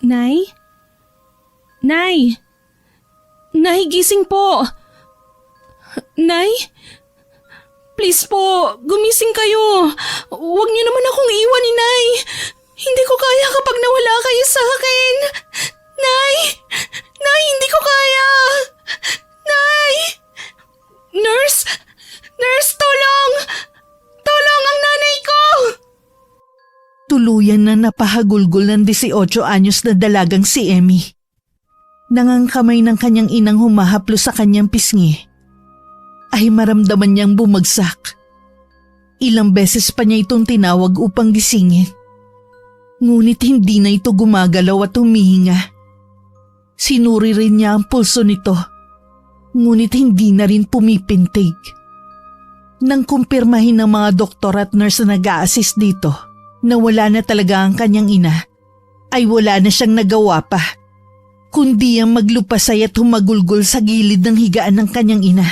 Nay? Nay! Nay, gising po! Nay? Please po, gumising kayo. Huwag niyo naman akong iwan ni Nay. Hindi ko kaya kapag nawala kayo sa akin. Nay! Nay, hindi ko kaya! Nay! Nurse! Nurse, tulong! Tulong ang nanay ko! Tuluyan na napahagulgol ng 18 anyos na dalagang si Emmy. Nangangkamay ng kanyang inang humahaplo sa kanyang pisngi ay maramdaman niyang bumagsak. Ilang beses pa niya itong tinawag upang gisingin. Ngunit hindi na ito gumagalaw at humihinga. Sinuri rin niya ang pulso nito, ngunit hindi na rin pumipintig. Nang kumpirmahin ng mga doktor at nurse na nag-a-assist dito na wala na talaga ang kanyang ina, ay wala na siyang nagawa pa, kundi ang maglupasay at humagulgol sa gilid ng higaan ng kanyang ina.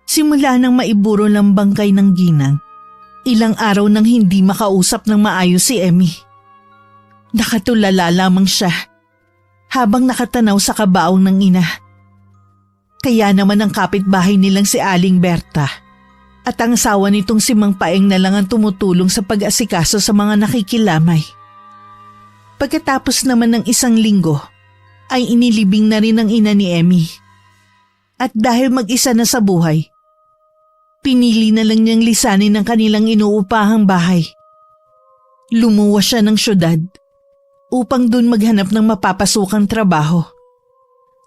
Simula nang maiburo ng bangkay ng ginang, ilang araw nang hindi makausap ng maayos si Emmy. Nakatulala lamang siya habang nakatanaw sa kabaong ng ina. Kaya naman ang kapitbahay nilang si Aling Berta at ang asawa nitong si Mang Paeng na lang ang tumutulong sa pag-asikaso sa mga nakikilamay. Pagkatapos naman ng 1 linggo, ay inilibing na rin ang ina ni Emmy. At dahil mag-isa na sa buhay, pinili na lang niyang lisanin ang kanilang inuupahang bahay. Lumuwas siya ng syudad upang dun maghanap ng mapapasukang trabaho.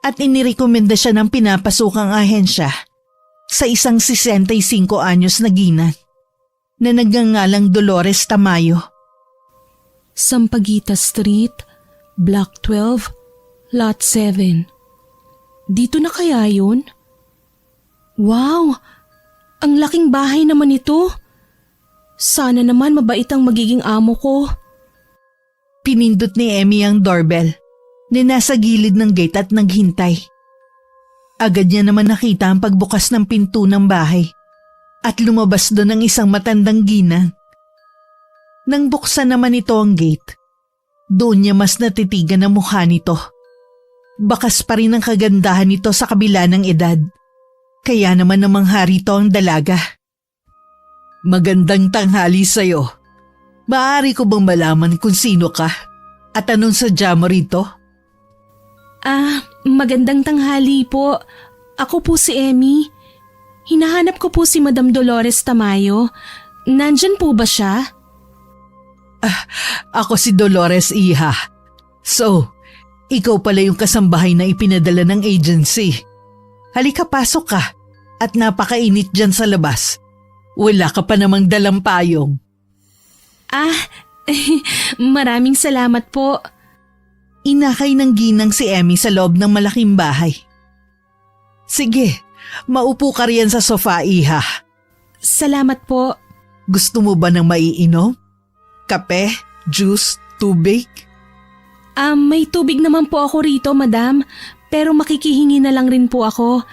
At inirekomenda siya ng pinapasukang ahensya sa isang 65 anyos na ginang na nagngangalang Dolores Tamayo. Sampaguita Street, Block 12, Lot 7. Dito na kaya yun? Wow! Ang laking bahay naman ito. Sana naman mabait ang magiging amo ko. Pinindot ni Emmy ang doorbell na nasa gilid ng gate at naghintay. Agad niya naman nakita ang pagbukas ng pinto ng bahay at lumabas doon ang isang matandang ginang. Nang buksan naman ito ang gate, doon niya mas natitigan ang mukha nito. Bakas pa rin ang kagandahan nito sa kabila ng edad. Kaya naman namangha rito ang dalaga. Magandang tanghali sa'yo. Maaari ko bang malaman kung sino ka? At anong sadya mo rito? Magandang tanghali po. Ako po si Emmy. Hinahanap ko po si Madam Dolores Tamayo. Nandyan po ba siya? Ako si Dolores, iha. So, ikaw pala yung kasambahay na ipinadala ng agency. Halika, pasok ka. At napakainit dyan sa labas. Wala ka pa namang dalang payong. Maraming salamat po. Inakay ng ginang si Emmy sa loob ng malaking bahay. Sige, maupo ka riyan sa sofa, iha. Salamat po. Gusto mo ba ng maiinom? Kape? Juice? Tubig? May tubig naman po ako rito, madam. Pero makikihingi na lang rin po ako.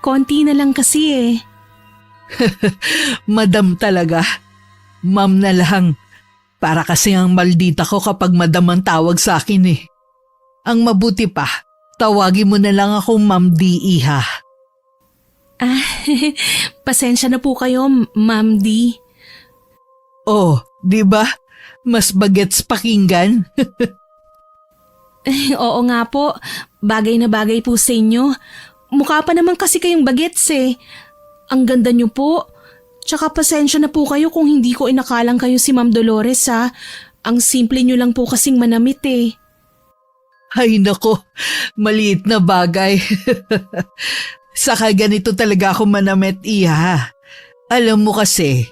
Konti na lang kasi eh. Madam talaga. Ma'am na lang. Para kasi ang maldita ko kapag madam ang tawag sa akin eh. Ang mabuti pa, tawagin mo na lang akong Ma'am D, iha. Pasensya na po kayo, Ma'am D. Oh, di ba? Mas bagets pakinggan. Oo nga po, bagay na bagay po sa inyo. Mukha pa naman kasi kayong bagets eh. Ang ganda niyo po. Tsaka pasensya na po kayo kung hindi ko inakalang kayo si Ma'am Dolores ha. Ang simple niyo lang po kasing manamit eh. Ay nako, maliit na bagay. Saka ganito talaga ako manamit, iha. Alam mo kasi,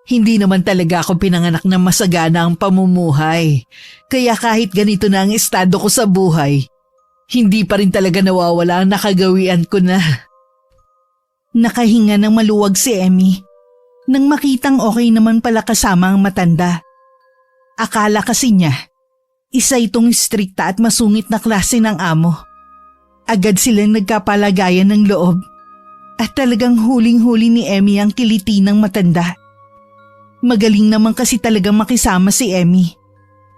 hindi naman talaga ako pinanganak na masagana ang pamumuhay. Kaya kahit ganito na ang estado ko sa buhay, hindi pa rin talaga nawawala ang nakagawian ko na. Nakahinga ng maluwag si Emmy nang makitang okay naman pala kasama ang matanda. Akala kasi niya, isa itong strikta at masungit na klase ng amo. Agad silang nagkapalagayan ng loob at talagang huling-huli ni Emmy ang kiliti ng matanda. Magaling naman kasi talagang makisama si Emmy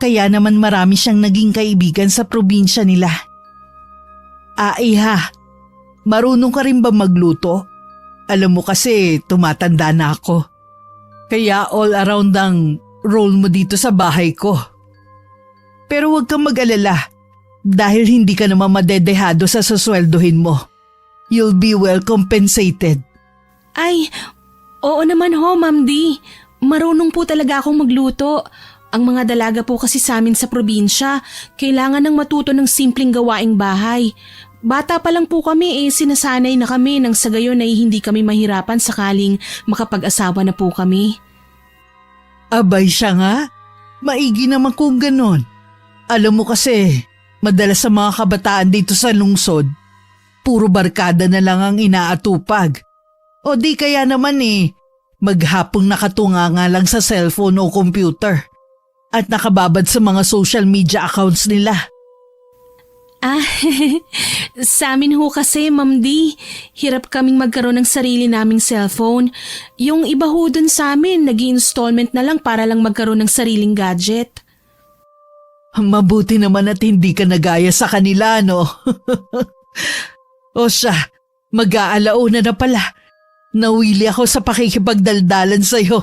Kaya naman marami siyang naging kaibigan sa probinsya nila. Iha, marunong ka rin ba magluto? Alam mo kasi tumatanda na ako. Kaya all around ang role mo dito sa bahay ko. Pero huwag kang mag-alala dahil hindi ka naman madedehado sa susweldohin mo. You'll be well compensated. Ay, oo naman ho, Ma'am D. Marunong po talaga akong magluto. Ang mga dalaga po kasi sa amin sa probinsya, kailangan ng matuto ng simpleng gawaing bahay. Bata pa lang po kami sinasanay na kami nang sa gayon ay hindi kami mahirapan sakaling makapag-asawa na po kami. Abay siya nga. Maigi naman kung ganon. Alam mo kasi, madalas sa mga kabataan dito sa lungsod, puro barkada na lang ang inaatupag. O di kaya naman maghapong nakatunga nga lang sa cellphone o computer at nakababad sa mga social media accounts nila. Sa amin ho kasi, Ma'am D, hirap kaming magkaroon ng sarili naming cellphone. Yung iba ho dun sa amin, nag-i-installment na lang para lang magkaroon ng sariling gadget. Mabuti naman at hindi ka nagaya sa kanila, no? O siya, mag-aalauna na pala. Nawili ako sa pakikipagdaldalan sa'yo.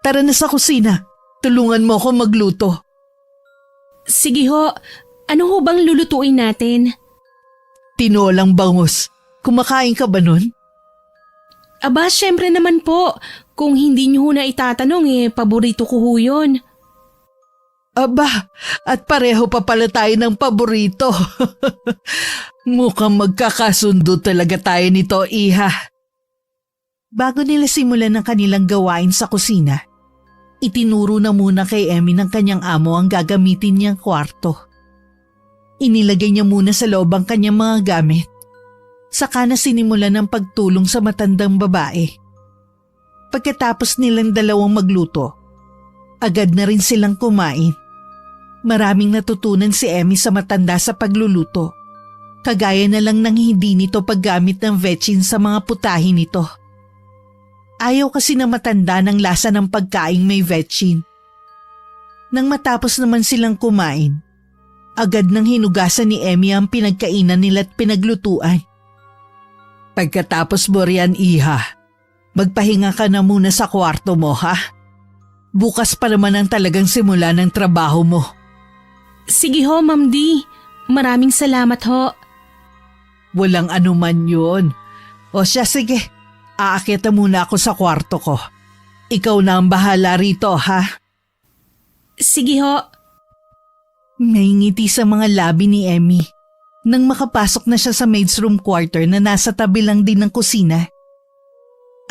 Tara na sa kusina. Tulungan mo ako magluto. Sige ho, ano ho bang lulutuin natin? Tinolang bangus. Kumakain ka ba nun? Aba, syempre naman po. Kung hindi niyo ho na itatanong paborito ko ho yun. Aba, at pareho pa pala tayo ng paborito. Mukhang magkakasundo talaga tayo nito, Iha. Bago nila simulan ang kanilang gawain sa kusina, itinuro na muna kay Emmy ng kanyang amo ang gagamitin niyang kwarto. Inilagay niya muna sa loob ang kanyang mga gamit. Saka na sinimulan ang pagtulong sa matandang babae. Pagkatapos nilang dalawang magluto, agad na rin silang kumain. Maraming natutunan si Emmy sa matanda sa pagluluto. Kagaya na lang ng hindi nito paggamit ng vetchin sa mga putahin nito. Ayaw kasi na matanda ng lasa ng pagkaing may vetchin. Nang matapos naman silang kumain, agad nang hinugasan ni Emmy ang pinagkainan nila at pinaglutuan. Pagkatapos mo riyan, Iha, magpahinga ka na muna sa kwarto mo, ha? Bukas pa naman ang talagang simula ng trabaho mo. Sige ho, Ma'am D. Maraming salamat ho. Walang anuman yun. O siya, sige. Aakyat na muna ako sa kwarto ko. Ikaw na ang bahala rito, ha? Sige ho. May ngiti sa mga labi ni Emmy nang makapasok na siya sa maid's room quarter na nasa tabi lang din ng kusina.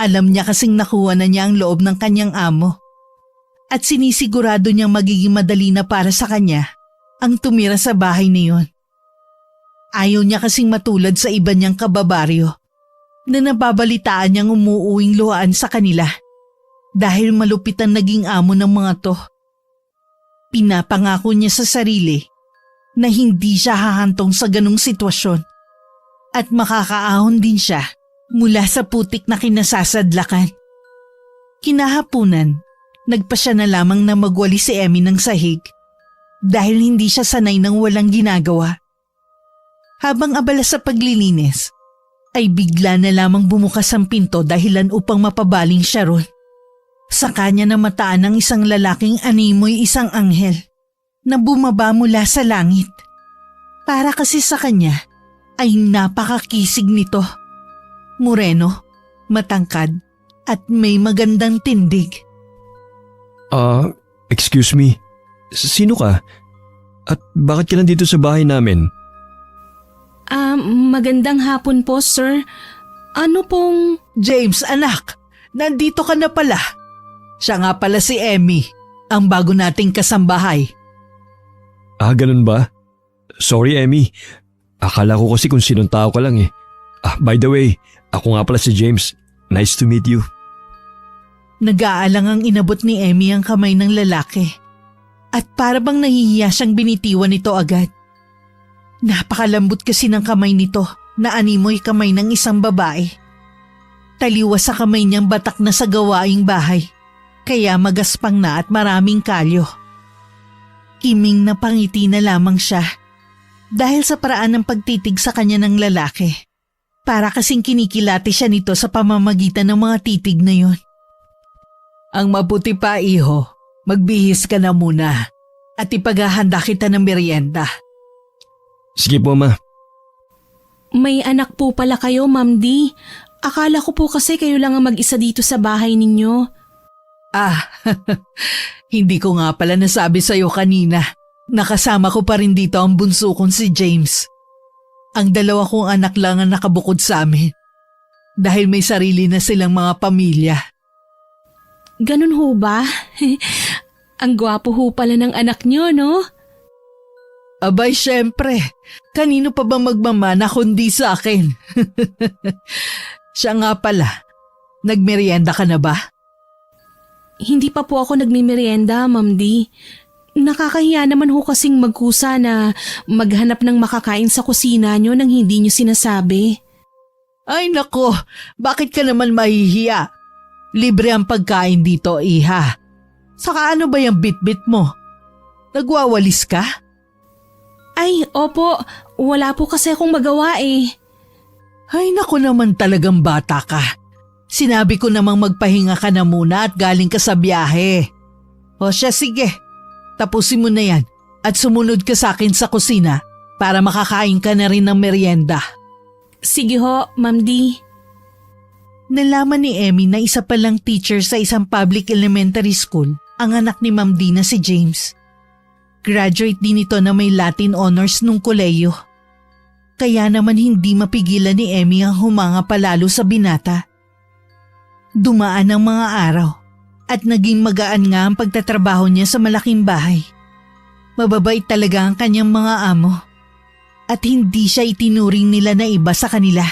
Alam niya kasing nakuha na niya ang loob ng kanyang amo at sinisigurado niyang magiging madali na para sa kanya ang tumira sa bahay na yun. Ayaw niya kasing matulad sa iba niyang kababaryo na nababalitaan niyang umuuwing luhaan sa kanila dahil malupit ang naging amo ng mga to. Pinapangako niya sa sarili na hindi siya hahantong sa ganung sitwasyon at makakaahon din siya mula sa putik na kinasasadlakan. Kinahapunan, nagpa siya na lamang na magwali si Emmy ng sahig dahil hindi siya sanay ng walang ginagawa. Habang abala sa paglilinis, ay bigla na lamang bumukas ang pinto dahilan upang mapabaling siya ron. Sa kanya namataan ng isang lalaking animoy isang anghel na bumaba mula sa langit. Para kasi sa kanya ay napakakisig nito. Moreno, matangkad at may magandang tindig. Excuse me. Sino ka? At bakit ka nandito sa bahay namin? Magandang hapon po, sir. Ano pong... James, anak, nandito ka na pala. Siya nga pala si Emmy, ang bago nating kasambahay. Ganun ba? Sorry, Emmy. Akala ko kasi kung sinong tao ka lang eh. By the way, ako nga pala si James. Nice to meet you. Nag-aalang ang inabot ni Emmy ang kamay ng lalaki. At para bang nahihiya siyang binitiwan nito agad. Napakalambot kasi ng kamay nito na animoy kamay ng isang babae. Taliwas sa kamay niyang batak na sa gawaing bahay, kaya magaspang na at maraming kalyo. Kiming na pangiti na lamang siya dahil sa paraan ng pagtitig sa kanya ng lalaki. Para kasing kinikilati siya nito sa pamamagitan ng mga titig na yon. Ang mabuti pa, iho, magbihis ka na muna at ipaghahanda kita ng merienda. Sige po, Ma. May anak po pala kayo, Ma'am D. Akala ko po kasi kayo lang ang mag-isa dito sa bahay ninyo. Hindi ko nga pala nasabi sa'yo kanina. Nakasama ko pa rin dito ang bunso kong si James. Ang dalawa kong anak lang ang nakabukod sa amin. Dahil may sarili na silang mga pamilya. Ganun ho ba? Ang gwapo ho pala ng anak nyo, no? Abay, syempre. Kanino pa ba magmamana kundi sa akin? Siya nga pala. Nagmerienda ka na ba? Hindi pa po ako nagmimerienda, Ma'am D. Nakakahiya naman ho kasing magkusa na maghanap ng makakain sa kusina nyo nang hindi nyo sinasabi. Ay nako, bakit ka naman mahihiya? Libre ang pagkain dito, iha. Saka ano ba yung bit-bit mo? Nagwawalis ka? Ay, opo. Wala po kasi akong magawa eh. Ay naku naman talagang bata ka. Sinabi ko namang magpahinga ka na muna at galing ka sa biyahe. O siya sige, tapusin mo na yan at sumunod ka sa akin sa kusina para makakain ka na rin ng merienda. Sige ho, Ma'am D. Nalaman ni Emmy na isa palang teacher sa isang public elementary school ang anak ni Ma'am D na si James. Graduate din ito na may Latin honors nung koleyo. Kaya naman hindi mapigilan ni Emmy ang humanga palalo sa binata. Dumaan ang mga araw at naging magaan nga ang pagtatrabaho niya sa malaking bahay. Mababait talaga ang kanyang mga amo at hindi siya itinuring nila na iba sa kanila.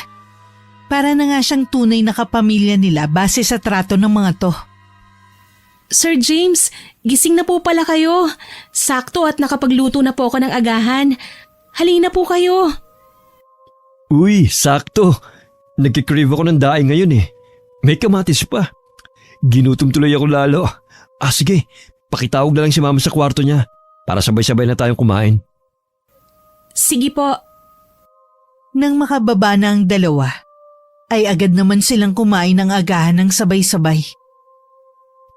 Para na nga siyang tunay na kapamilya nila base sa trato ng mga to. Sir James, gising na po pala kayo. Sakto at nakapagluto na po ako ng agahan. Halina po kayo. Uy, sakto. Nagkikrave ako ng daing ngayon eh. May kamatis pa. Ginutom tuloy ako lalo. Sige, pakitawag na lang si Mama sa kwarto niya para sabay-sabay na tayong kumain. Sige po. Nang makababa na ang dalawa, ay agad naman silang kumain ng agahan ng sabay-sabay.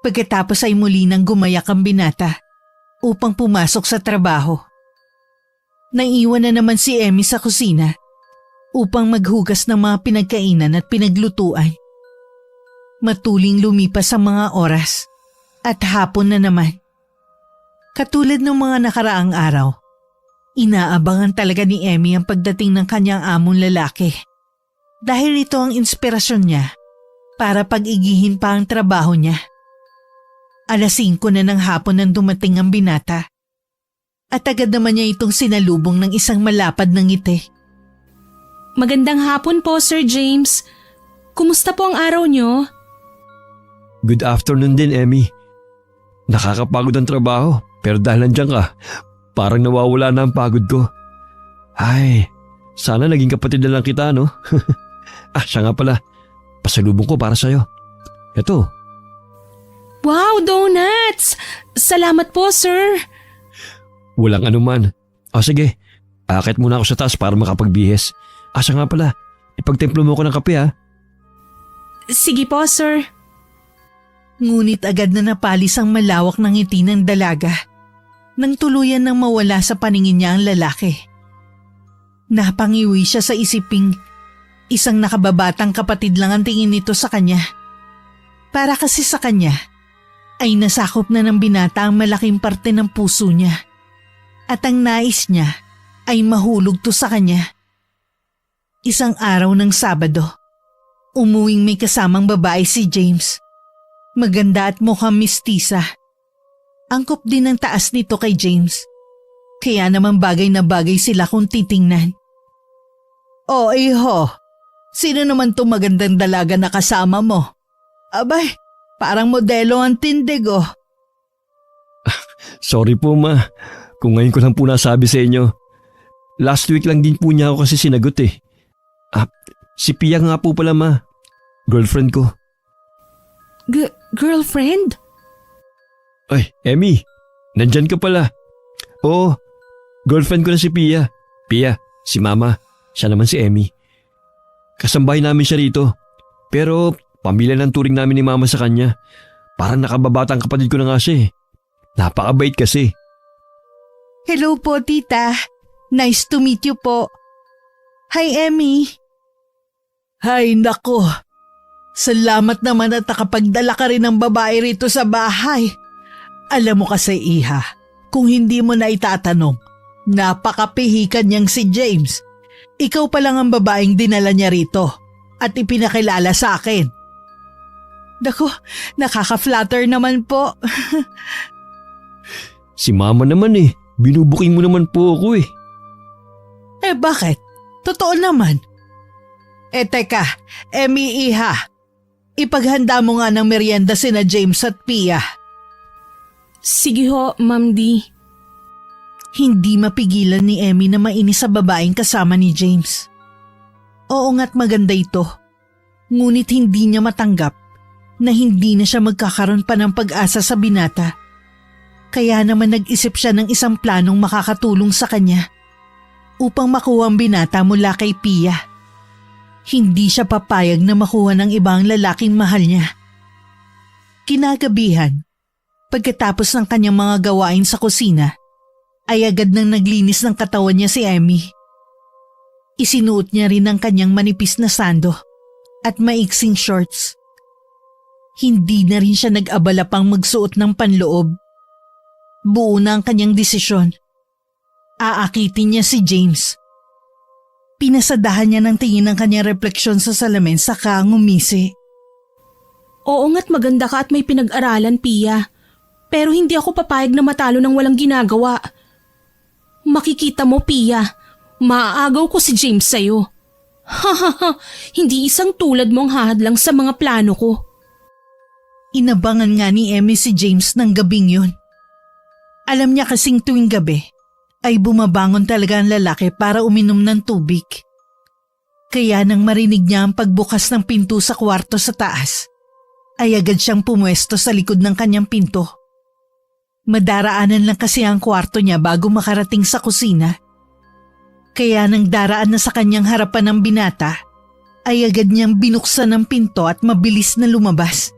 Pagkatapos ay muli nang gumayak ang binata upang pumasok sa trabaho. Naiwan na naman si Emmy sa kusina upang maghugas ng mga pinagkainan at pinaglutuan. Matuling lumipas ang mga oras at hapon na naman. Katulad ng mga nakaraang araw, inaabangan talaga ni Emmy ang pagdating ng kanyang among lalaki. Dahil ito ang inspirasyon niya para pag-igihin pa ang trabaho niya. 5:00 na ng hapon nang dumating ang binata. At agad naman niya itong sinalubong ng isang malapad na ngiti. Magandang hapon po, Sir James. Kumusta po ang araw nyo? Good afternoon din, Emmy. Nakakapagod ang trabaho pero dahil nandiyan ka, parang nawawala na ang pagod ko. Ay, sana naging kapatid na lang kita, no? Siya nga pala. Pasalubong ko para sa'yo. Ito. Wow, donuts! Salamat po, sir. Walang anuman. Sige. Aakit muna ako sa taas para makapagbihis. Siya nga pala. Ipagtemplo mo ko ng kape, ha? Sige po, sir. Ngunit agad na napalis ang malawak ng ngiti ng dalaga nang tuluyan nang mawala sa paningin niya ang lalaki. Napangiwi siya sa isiping isang nakababatang kapatid lang ang tingin nito sa kanya. Para kasi sa kanya ay nasakop na ng binata ang malaking parte ng puso niya at ang nais niya ay mahulog to sa kanya. Isang araw ng Sabado, umuwing may kasamang babae si James. Maganda at mukhang mistisa. Angkop din ang taas nito kay James. Kaya naman bagay na bagay sila kung titingnan. O iho, sino naman itong magandang dalaga na kasama mo? Abay, parang modelo ang tindig oh. Sorry po, Ma. Kung ngayon ko lang po nasabi sa inyo. Last week lang din po niya ako kasi sinagot eh. Si Pia nga po pala, Ma. Girlfriend ko. Girlfriend? Ay, Emmy, nandyan ka pala. Oo, girlfriend ko na si Pia. Pia, si Mama. Siya naman si Emmy. Kasambahay namin siya rito. Pero pamilya ng turing namin ni Mama sa kanya. Parang nakababatang kapatid ko na nga siya eh. Napakabait kasi. Hello po, tita. Nice to meet you po. Hi, Emmy. Hay, nako. Salamat naman at nakapagdala ka rin ng babae rito sa bahay. Alam mo kasi, Iha, kung hindi mo na itatanong, napakapihikan niyang si James. Ikaw pa lang ang babaeng dinala niya rito at ipinakilala sa akin. Nako, nakaka-flatter naman po. Si Mama naman eh. Binubuking mo naman po ako eh. Eh bakit? Totoo naman. Eh teka, Emmy, Iha, ipaghanda mo nga ng merienda sina James at Pia. Sige ho, Ma'am D. Hindi mapigilan ni Emmy na mainis sa babaeng kasama ni James. Oo nga't maganda ito. Ngunit hindi niya matanggap na hindi na siya magkakaroon pa ng pag-asa sa binata. Kaya naman nag-isip siya ng isang planong makakatulong sa kanya upang makuha ang binata mula kay Pia. Hindi siya papayag na makuha ng ibang lalaking mahal niya. Kinagabihan, pagkatapos ng kanyang mga gawain sa kusina, ay agad nang naglinis ng katawan niya si Emmy. Isinuot niya rin ang kanyang manipis na sando at maiksing shorts. Hindi na rin siya nag-abala pang magsuot ng panloob. Buo na ang kanyang desisyon. Aakitin niya si James. Pinasadahan niya ng tingin ang kanyang refleksyon sa salamin saka ngumisi. Oo nga't maganda ka at may pinag-aralan, Pia. Pero hindi ako papayag na matalo ng walang ginagawa. Makikita mo, Pia, maaagaw ko si James sa'yo. Hahaha, hindi isang tulad mo ang hahadlang sa mga plano ko. Inabangan nga ni Emmy si James ng gabing yun. Alam niya kasing tuwing gabi ay bumabangon talaga ang lalaki para uminom ng tubig. Kaya nang marinig niya ang pagbukas ng pinto sa kwarto sa taas, ay agad siyang pumwesto sa likod ng kanyang pinto. Madaraanan lang kasi ang kwarto niya bago makarating sa kusina. Kaya nang daraan na sa kanyang harapan ng binata, ay agad niyang binuksan ang pinto at mabilis na lumabas.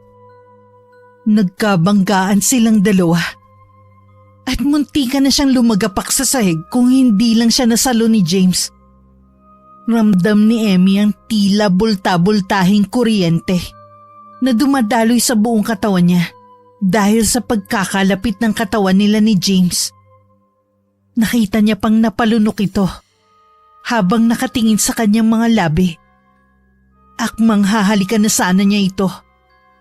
Nagkabanggaan silang dalawa. At muntikan na siyang lumagapak sa sahig kung hindi lang siya nasalo ni James. Ramdam ni Emmy ang tila bulta-bultahing kuryente na dumadaloy sa buong katawan niya dahil sa pagkakalapit ng katawan nila ni James. Nakita niya pang napalunok ito habang nakatingin sa kanyang mga labi. Akmang hahalikan na sana niya ito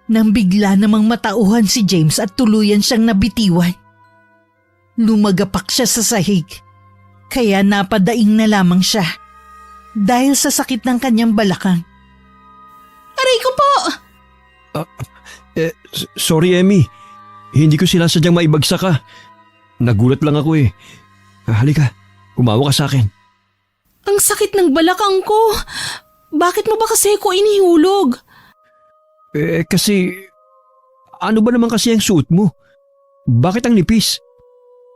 nang bigla namang matauhan si James at tuluyan siyang nabitiwan. Lumagapak siya sa sahig, kaya napadaing na lamang siya dahil sa sakit ng kanyang balakang. Aray ko po! Sorry Emmy, hindi ko sinasadyang maibagsak ka. Nagulat lang ako eh. Halika, kumawa ka sa akin. Ang sakit ng balakang ko. Bakit mo ba kasi ko inihulog? Kasi, ano ba naman kasi ang suot mo? Bakit ang nipis?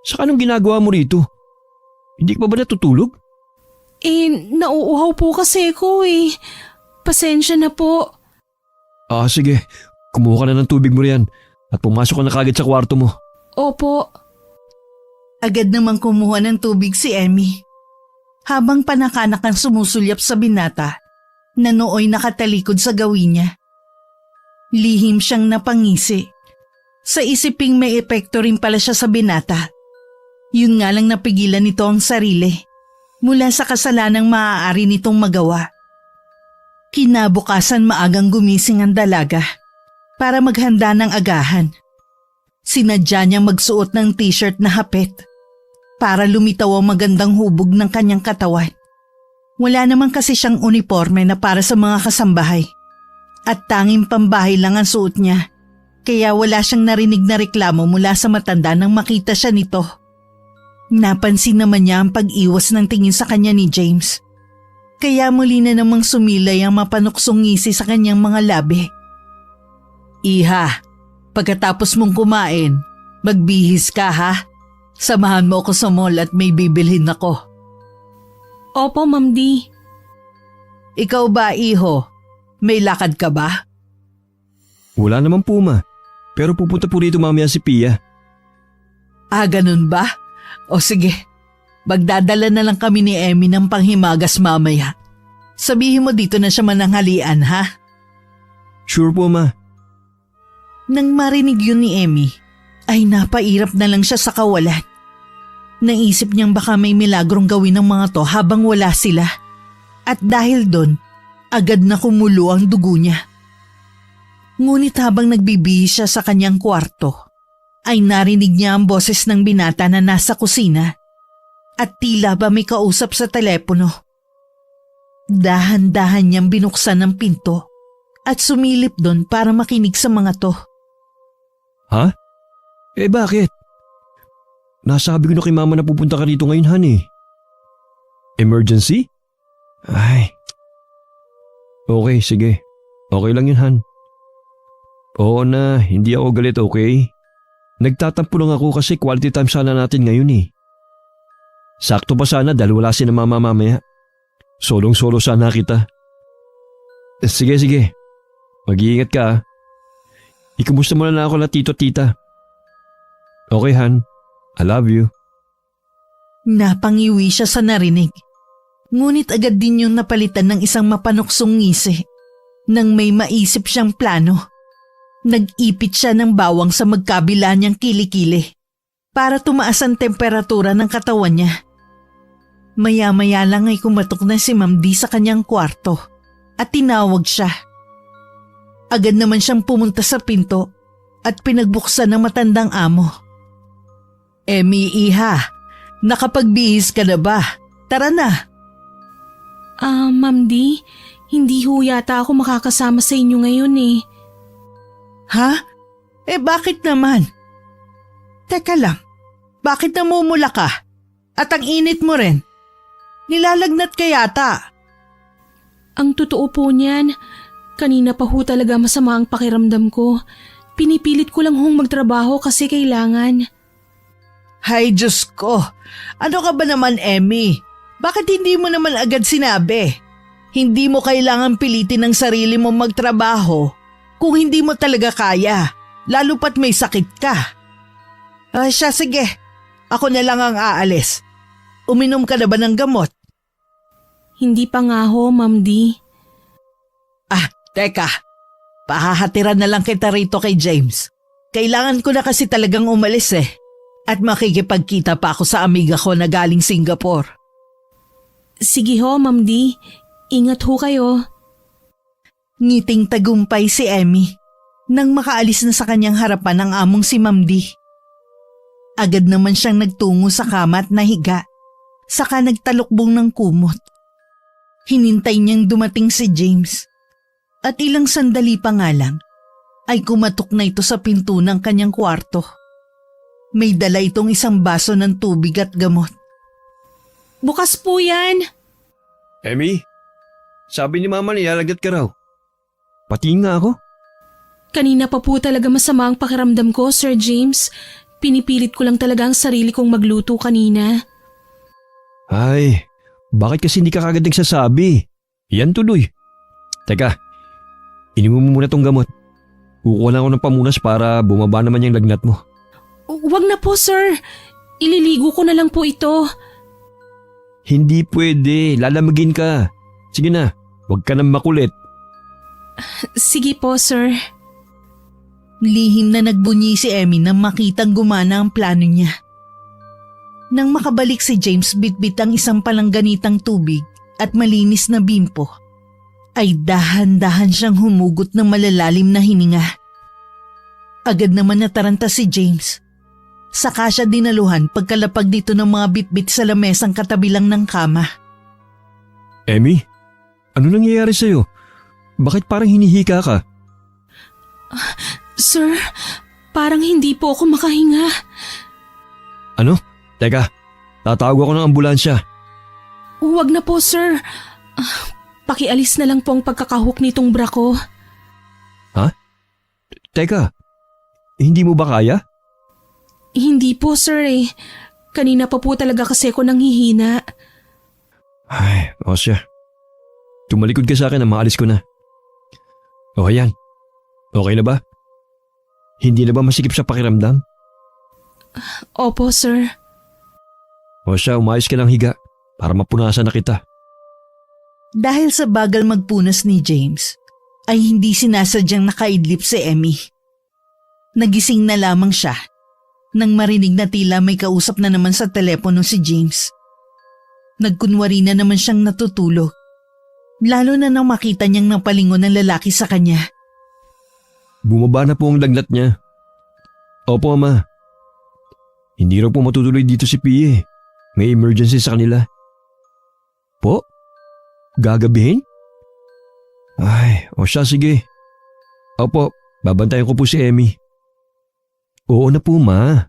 Saka anong ginagawa mo rito? Hindi ka pa ba natutulog? Nauuhaw po kasi ko eh. Pasensya na po. Sige. Kumuha ka na ng tubig mo riyan at pumasok ka na kagad sa kwarto mo. Opo. Agad namang kumuha ng tubig si Emmy. Habang panakanak ang sumusulyap sa binata na nooy nakatalikod sa gawin niya. Lihim siyang napangisi. Sa isiping may epekto rin pala siya sa binata. Yun nga lang napigilan nito ang sarili mula sa kasalanang maaari nitong magawa. Kinabukasan maagang gumising ang dalaga para maghanda ng agahan. Sinadya niyang magsuot ng t-shirt na hapit para lumitaw ang magandang hubog ng kanyang katawan. Wala naman kasi siyang uniforme na para sa mga kasambahay at tanging pambahay lang ang suot niya. Kaya wala siyang narinig na reklamo mula sa matanda nang makita siya nito. Napansin naman niya ang pag-iwas ng tingin sa kanya ni James. Kaya muli na namang sumilay ang mapanuksong ngisi sa kanyang mga labi. Iha, pagkatapos mong kumain, magbihis ka ha? Samahan mo ako sa mall at may bibilhin ako. Opo, Ma'am D. Ikaw ba, iho? May lakad ka ba? Wala naman po ma. Pero pupunta po rito mamaya si Pia. Ah, ganun ba? O sige, magdadala na lang kami ni Emmy ng panghimagas mamaya. Sabihin mo dito na siya mananghalian, ha? Sure po ma. Nang marinig yun ni Emmy, ay napairap na lang siya sa kawalan. Naisip niyang baka may milagrong gawin ng mga to habang wala sila. At dahil doon, agad na kumulo ang dugo niya. Ngunit habang nagbibihis siya sa kanyang kwarto, ay narinig niya ang boses ng binata na nasa kusina at tila ba may kausap sa telepono. Dahan-dahan niyang binuksan ang pinto at sumilip doon para makinig sa mga to. Ha? Eh bakit? Nasabi ko na kay mama na pupunta ka rito ngayon, honey. Emergency? Ay. Okay, sige. Okay lang yun, Han. Oo na, hindi ako galit, okay? Nagtatampo lang ako kasi quality time sana natin ngayon eh. Sakto pa sana dahil wala si na mama mamaya. Solong-solo sana kita. Sige. Mag-iingat ka ah. Ikumusta mo na ako na tito-tita. Okay, Han. I love you. Napangiwi siya sa narinig. Ngunit agad din yung napalitan ng isang mapanuksong ngisi. Nang may maisip siyang plano, nag-ipit siya ng bawang sa magkabila niyang kilikili para tumaas ang temperatura ng katawan niya. Maya-maya lang ay kumatok na si Ma'am D sa kanyang kwarto at tinawag siya. Agad naman siyang pumunta sa pinto at pinagbuksan ng matandang amo. Emmy, iha, nakapagbihis ka na ba? Tara na. Ma'am D, hindi ho yata ako makakasama sa inyo ngayon eh. Ha? Eh bakit naman? Teka lang, bakit namumula ka? At ang init mo rin? Nilalagnat ka yata. Ang totoo po niyan, kanina pa ho talaga masama ang pakiramdam ko. Pinipilit ko lang hong magtrabaho kasi kailangan. Hay Diyos ko, ano ka ba naman, Emmy? Bakit hindi mo naman agad sinabi? Hindi mo kailangan pilitin ang sarili mo magtrabaho kung hindi mo talaga kaya, lalo pat may sakit ka. Siya, sige, ako na lang ang aalis. Uminom ka na ba ng gamot? Hindi pa nga ho, Ma'am D. Teka, pahahatiran na lang kita rito kay James. Kailangan ko na kasi talagang umalis eh. At makikipagkita pa ako sa amiga ko na galing Singapore. Sige ho, Ma'am D. Ingat ho kayo. Ngiting tagumpay si Emmy nang makaalis na sa kanyang harapan ang among si Ma'am D. Agad naman siyang nagtungo sa kama at nahiga, saka nagtalukbong ng kumot. Hinintay niyang dumating si James at ilang sandali pa nga lang ay kumatok na ito sa pinto ng kanyang kwarto. May dala itong isang baso ng tubig at gamot. Bukas po yan. Emmy, sabi ni mama nilalagnat ka raw. Pati nga ako. Kanina pa po talaga masama ang pakiramdam ko, Sir James. Pinipilit ko lang talaga ang sarili kong magluto kanina. Ay, bakit kasi hindi ka kagad nagsasabi? Yan tuloy. Teka, inumin mo muna tong gamot. Kukuha lang ako ng pamunas para bumaba naman yung lagnat mo. Wag na po, sir. Ililigo ko na lang po ito. Hindi pwede, lalamagin ka. Sige na, huwag ka nang makulit. Sige po, sir. Lihim na nagbunyi si Emmy nang makitang gumana ang plano niya. Nang makabalik si James bitbit ang isang palangganitang tubig at malinis na bimpo, ay dahan-dahan siyang humugot ng malalalim na hininga. Agad naman nataranta si James. Saka siya dinaluhan pagkalapag dito ng mga bitbit sa lamesang katabilang ng kama. Emmy, ano nangyayari sa'yo? Bakit parang hinihika ka? Sir, parang hindi po ako makahinga. Ano? Teka, tatawag ako ng ambulansya. Huwag na po, sir. Pakialis na lang po ang pagkakahuk nitong bra ko. Ha? Teka, hindi mo ba kaya? Hindi po, sir eh. Kanina pa po talaga kasi ako nanghihina. Ay, o siya. Tumalikod ka sa akin na maalis ko na. O ayan, okay na ba? Hindi na ba masikip sa pakiramdam? Opo, sir. O siya, umayos ka ng higa para mapunasan na kita. Dahil sa bagal magpunas ni James, ay hindi sinasadyang nakaidlip si Emmy. Nagising na lamang siya nang marinig na tila may kausap na naman sa telepono si James. Nagkunwari na naman siyang natutulog, lalo na nang makita niyang napalingon ng lalaki sa kanya. Bumaba na po ang lagnat niya. Opo, Ama. Hindi raw po matutuloy dito si Pia. May emergency sa kanila. Po? Gagabihin? Ay, o siya, sige. Opo, babantayan ko po si Emmy. Oo na po, Ma.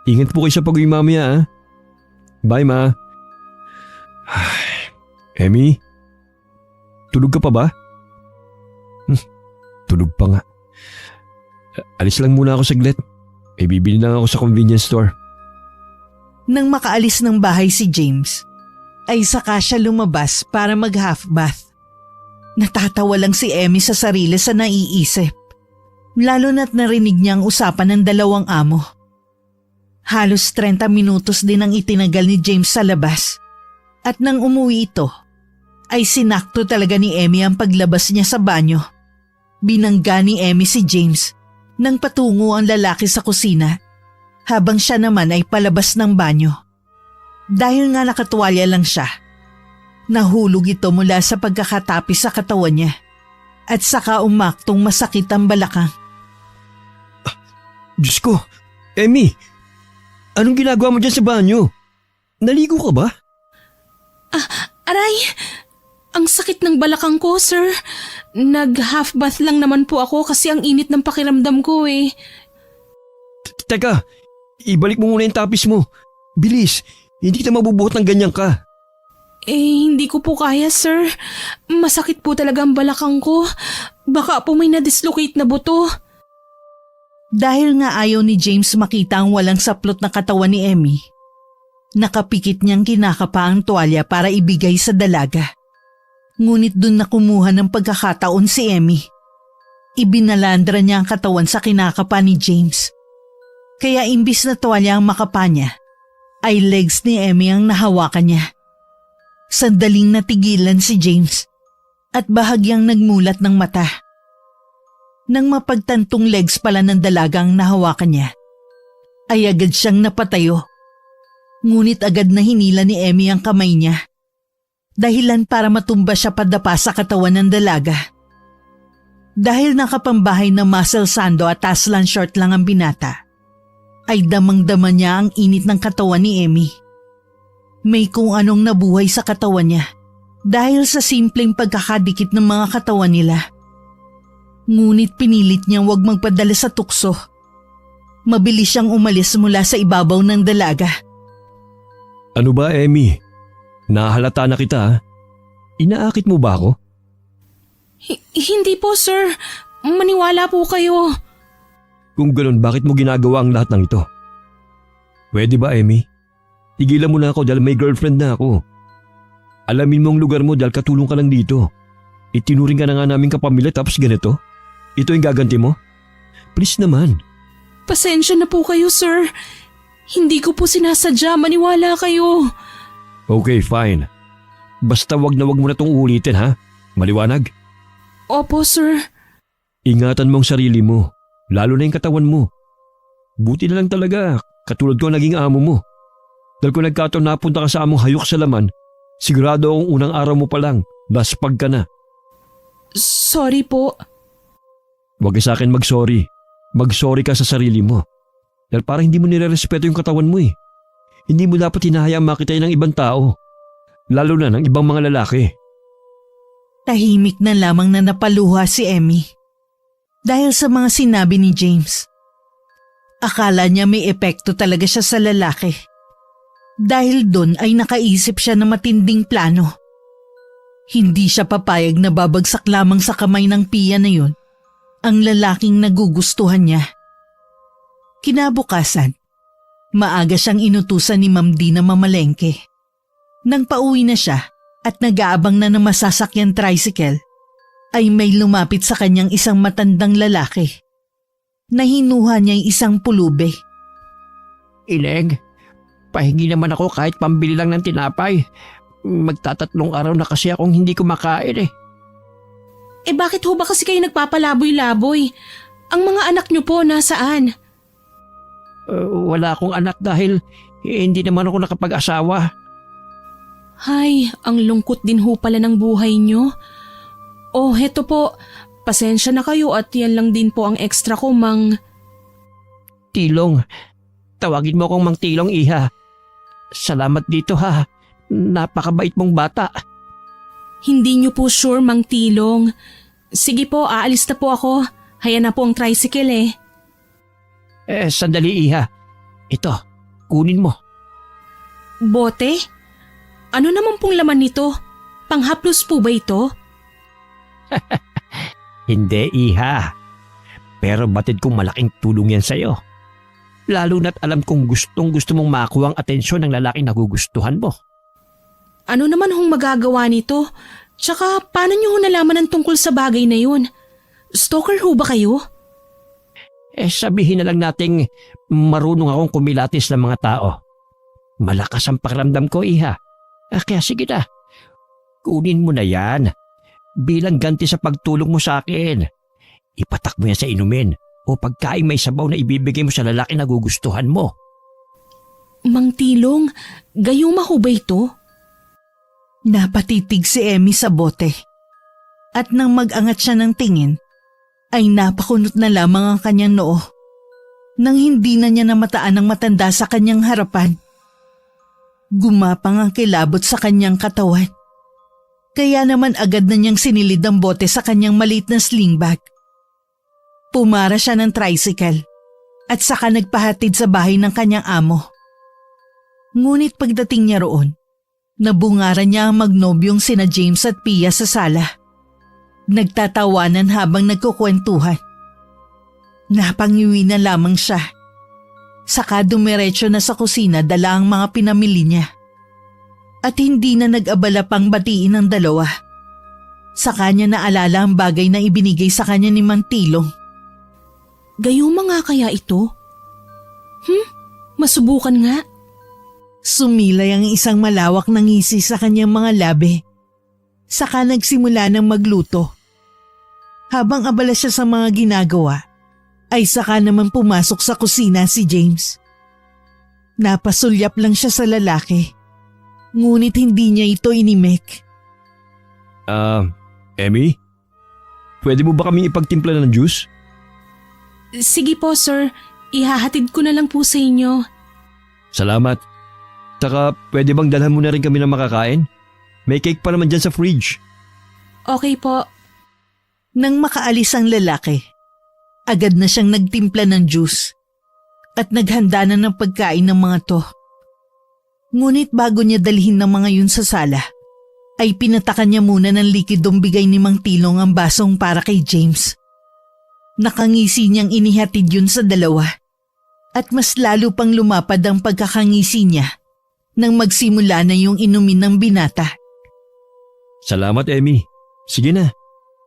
Ingat po kayo sa pag-uwi mamaya, ah. Bye, Ma. Ay, Emmy? Tulog ka pa ba? Tulog pa nga. Alis lang muna ako saglit. May bibili lang ako sa convenience store. Nang makaalis ng bahay si James, ay saka siya lumabas para mag-half bath. Natatawa lang si Emmy sa sarili sa naiisip, lalo na't narinig niya ang usapan ng dalawang amo. Halos 30 minutos din ang itinagal ni James sa labas, at nang umuwi ito, ay sinakto talaga ni Emmy ang paglabas niya sa banyo. Binangga ni Emmy si James nang patungo ang lalaki sa kusina, habang siya naman ay palabas ng banyo. Dahil nga nakatuwalya lang siya, nahulog ito mula sa pagkakatapis sa katawan niya at saka umaktong masakit ang balakang. Diyos ko, Emmy! Anong ginagawa mo dyan sa banyo? Naligo ka ba? Aray! Ang sakit ng balakang ko, sir. Nag-half bath lang naman po ako kasi ang init ng pakiramdam ko eh. Teka, ibalik mo muna yung tapis mo. Bilis, hindi kita mabubuhat ng ganyan ka. Hindi ko po kaya, sir. Masakit po talaga ang balakang ko. Baka po may na-dislocate na buto. Dahil nga ayaw ni James makita ang walang saplot na katawan ni Emmy, nakapikit niyang kinakapa ang tuwalya para ibigay sa dalaga. Ngunit dun na kumuha ng pagkakataon si Emmy. Ibinalandra niya ang katawan sa kinakapa ni James. Kaya imbis na tuwalya ang makapa niya, ay legs ni Emmy ang nahawakan niya. Sandaling natigilan si James at bahagyang nagmulat ng mata. Nang mapagtantong legs pala ng dalagang nahawakan niya, ay agad siyang napatayo. Ngunit agad na hinila ni Emmy ang kamay niya, dahilan para matumba siya padapa sa katawan ng dalaga. Dahil nakapambahay na muscle sando at aslan short lang ang binata, ay damang-dama niya ang init ng katawan ni Emmy. May kung anong nabuhay sa katawan niya dahil sa simpleng pagkakadikit ng mga katawan nila. Ngunit pinilit niyang huwag magpadala sa tukso. Mabilis siyang umalis mula sa ibabaw ng dalaga. Ano ba, Emmy? Nahalata na kita, ha? Inaakit mo ba ako? Hindi po, sir. Maniwala po kayo. Kung ganun, bakit mo ginagawa ang lahat ng ito? Pwede ba, Emmy? Tigilan mo na ako dahil may girlfriend na ako. Alamin mo ang lugar mo dahil katulong ka lang dito. Itinuring ka na nga namin kapamilya tapos ganito? Ito yung gaganti mo? Please naman. Pasensya na po kayo, sir. Hindi ko po sinasadya. Maniwala kayo. Okay, fine. Basta wag na wag mo na itong ulitin, ha? Maliwanag? Opo, sir. Ingatan mo ang sarili mo, lalo na yung katawan mo. Buti na lang talaga, katulad ko ang naging amo mo. Dahil kung nagkataon napunta ka sa among hayok sa laman, sigurado akong unang araw mo pa lang, laspag ka na. Sorry po. Huwag ka sa akin mag-sorry. Mag-sorry ka sa sarili mo. Dahil parang hindi mo nire-respeto yung katawan mo eh. Hindi mo dapat hinahayaang makita ng ibang tao. Lalo na ng ibang mga lalaki. Tahimik na lamang na napaluha si Emmy dahil sa mga sinabi ni James. Akala niya may epekto talaga siya sa lalaki. Dahil doon ay nakaisip siya ng matinding plano. Hindi siya papayag na babagsak lamang sa kamay ng Pia na yun ang lalaking nagugustuhan niya. Kinabukasan, Maaga siyang inutusan ni Ma'am D na mamalengke. Nang pauwi na siya at nag-aabang na ng masasakyan tricycle, ay may lumapit sa kanyang isang matandang lalaki. Nahinuha niya isang pulube. Ileg, pahingi naman ako kahit pambili lang ng tinapay. Magtatatlong araw na kasi akong hindi kumakain eh. Eh bakit ho ba kasi kayo nagpapalaboy-laboy? Ang mga anak niyo po nasaan? Wala akong anak dahil hindi naman ako nakapag-asawa. Hay, ang lungkot din ho pala ng buhay niyo. Oh, heto po. Pasensya na kayo at yan lang din po ang extra ko, Mang. Tilong, tawagin mo akong Mang Tilong, iha. Salamat dito ha. Napakabait mong bata. Hindi niyo po sure, Mang Tilong. Sige po, aalis na po ako. Haya na po ang tricycle eh. Sandali, iha. Ito, kunin mo. Bote? Ano naman pong laman nito? Panghaplos po ba ito? Hindi, iha. Pero batid kong malaking tulong yan sa'yo. Lalo na't alam kong gusto mong makuha ang atensyon ng lalaking nagugustuhan mo. Ano naman hong magagawa nito? Tsaka paano niyo ho nalaman ang tungkol sa bagay na yun? Stalker ho ba kayo? Sabihin na lang nating marunong akong kumilatis ng mga tao. Malakas ang pakiramdam ko, iha. Kaya sige na, kunin mo na yan. Bilang ganti sa pagtulong mo sa akin. Ipatak mo yan sa inumin o pagkain may sabaw na ibibigay mo sa lalaki na gugustuhan mo. Mang Tilong, gayuma ho ba ito? Napatitig si Emmy sa bote. At nang mag-angat siya ng tingin, ay napakunot na lamang ang kanyang noo. Nang hindi na niya namataan ang matanda sa kanyang harapan. Gumapang ang kilabot sa kanyang katawan. Kaya naman agad na niyang sinilid ang bote sa kanyang maliit na sling bag. Pumara siya ng tricycle at saka nagpahatid sa bahay ng kanyang amo. Ngunit pagdating niya roon, nabungaran niya ang magnobyong sina James at Pia sa sala. Nagtatawanan habang nagkukwentuhan. Napangiwi na lamang siya. Saka dumiretso na sa kusina dala ang mga pinamili niya. At hindi na nag-abala pang batiin ang dalawa. Sa kanya naalala ang bagay na ibinigay sa kanya ni Mang Tilong. Gayuma nga kaya ito? Masubukan nga. Sumilay ang isang malawak na ngisi sa kanyang mga labi. Saka nagsimula ng magluto. Habang abala siya sa mga ginagawa, ay saka naman pumasok sa kusina si James. Napasulyap lang siya sa lalaki. Ngunit hindi niya ito inimik. Emmy? Pwede mo ba kaming ipagtimpla ng juice? Sige po, sir. Ihahatid ko na lang po sa inyo. Salamat. Saka pwede bang dalhan mo na rin kami ng makakain? May cake pa naman dyan sa fridge. Okay po. Nang makaalis ang lalaki, agad na siyang nagtimpla ng juice at naghanda na ng pagkain ng mga to. Ngunit bago niya dalhin ng mga yun sa sala, ay pinatakan niya muna ng likidong bigay ni Mang Tilong ang basong para kay James. Nakangisi niyang inihatid yun sa dalawa at mas lalo pang lumapad ang pagkakangisi niya nang magsimula na yung inumin ng binata. Salamat, Emmy. Sige na.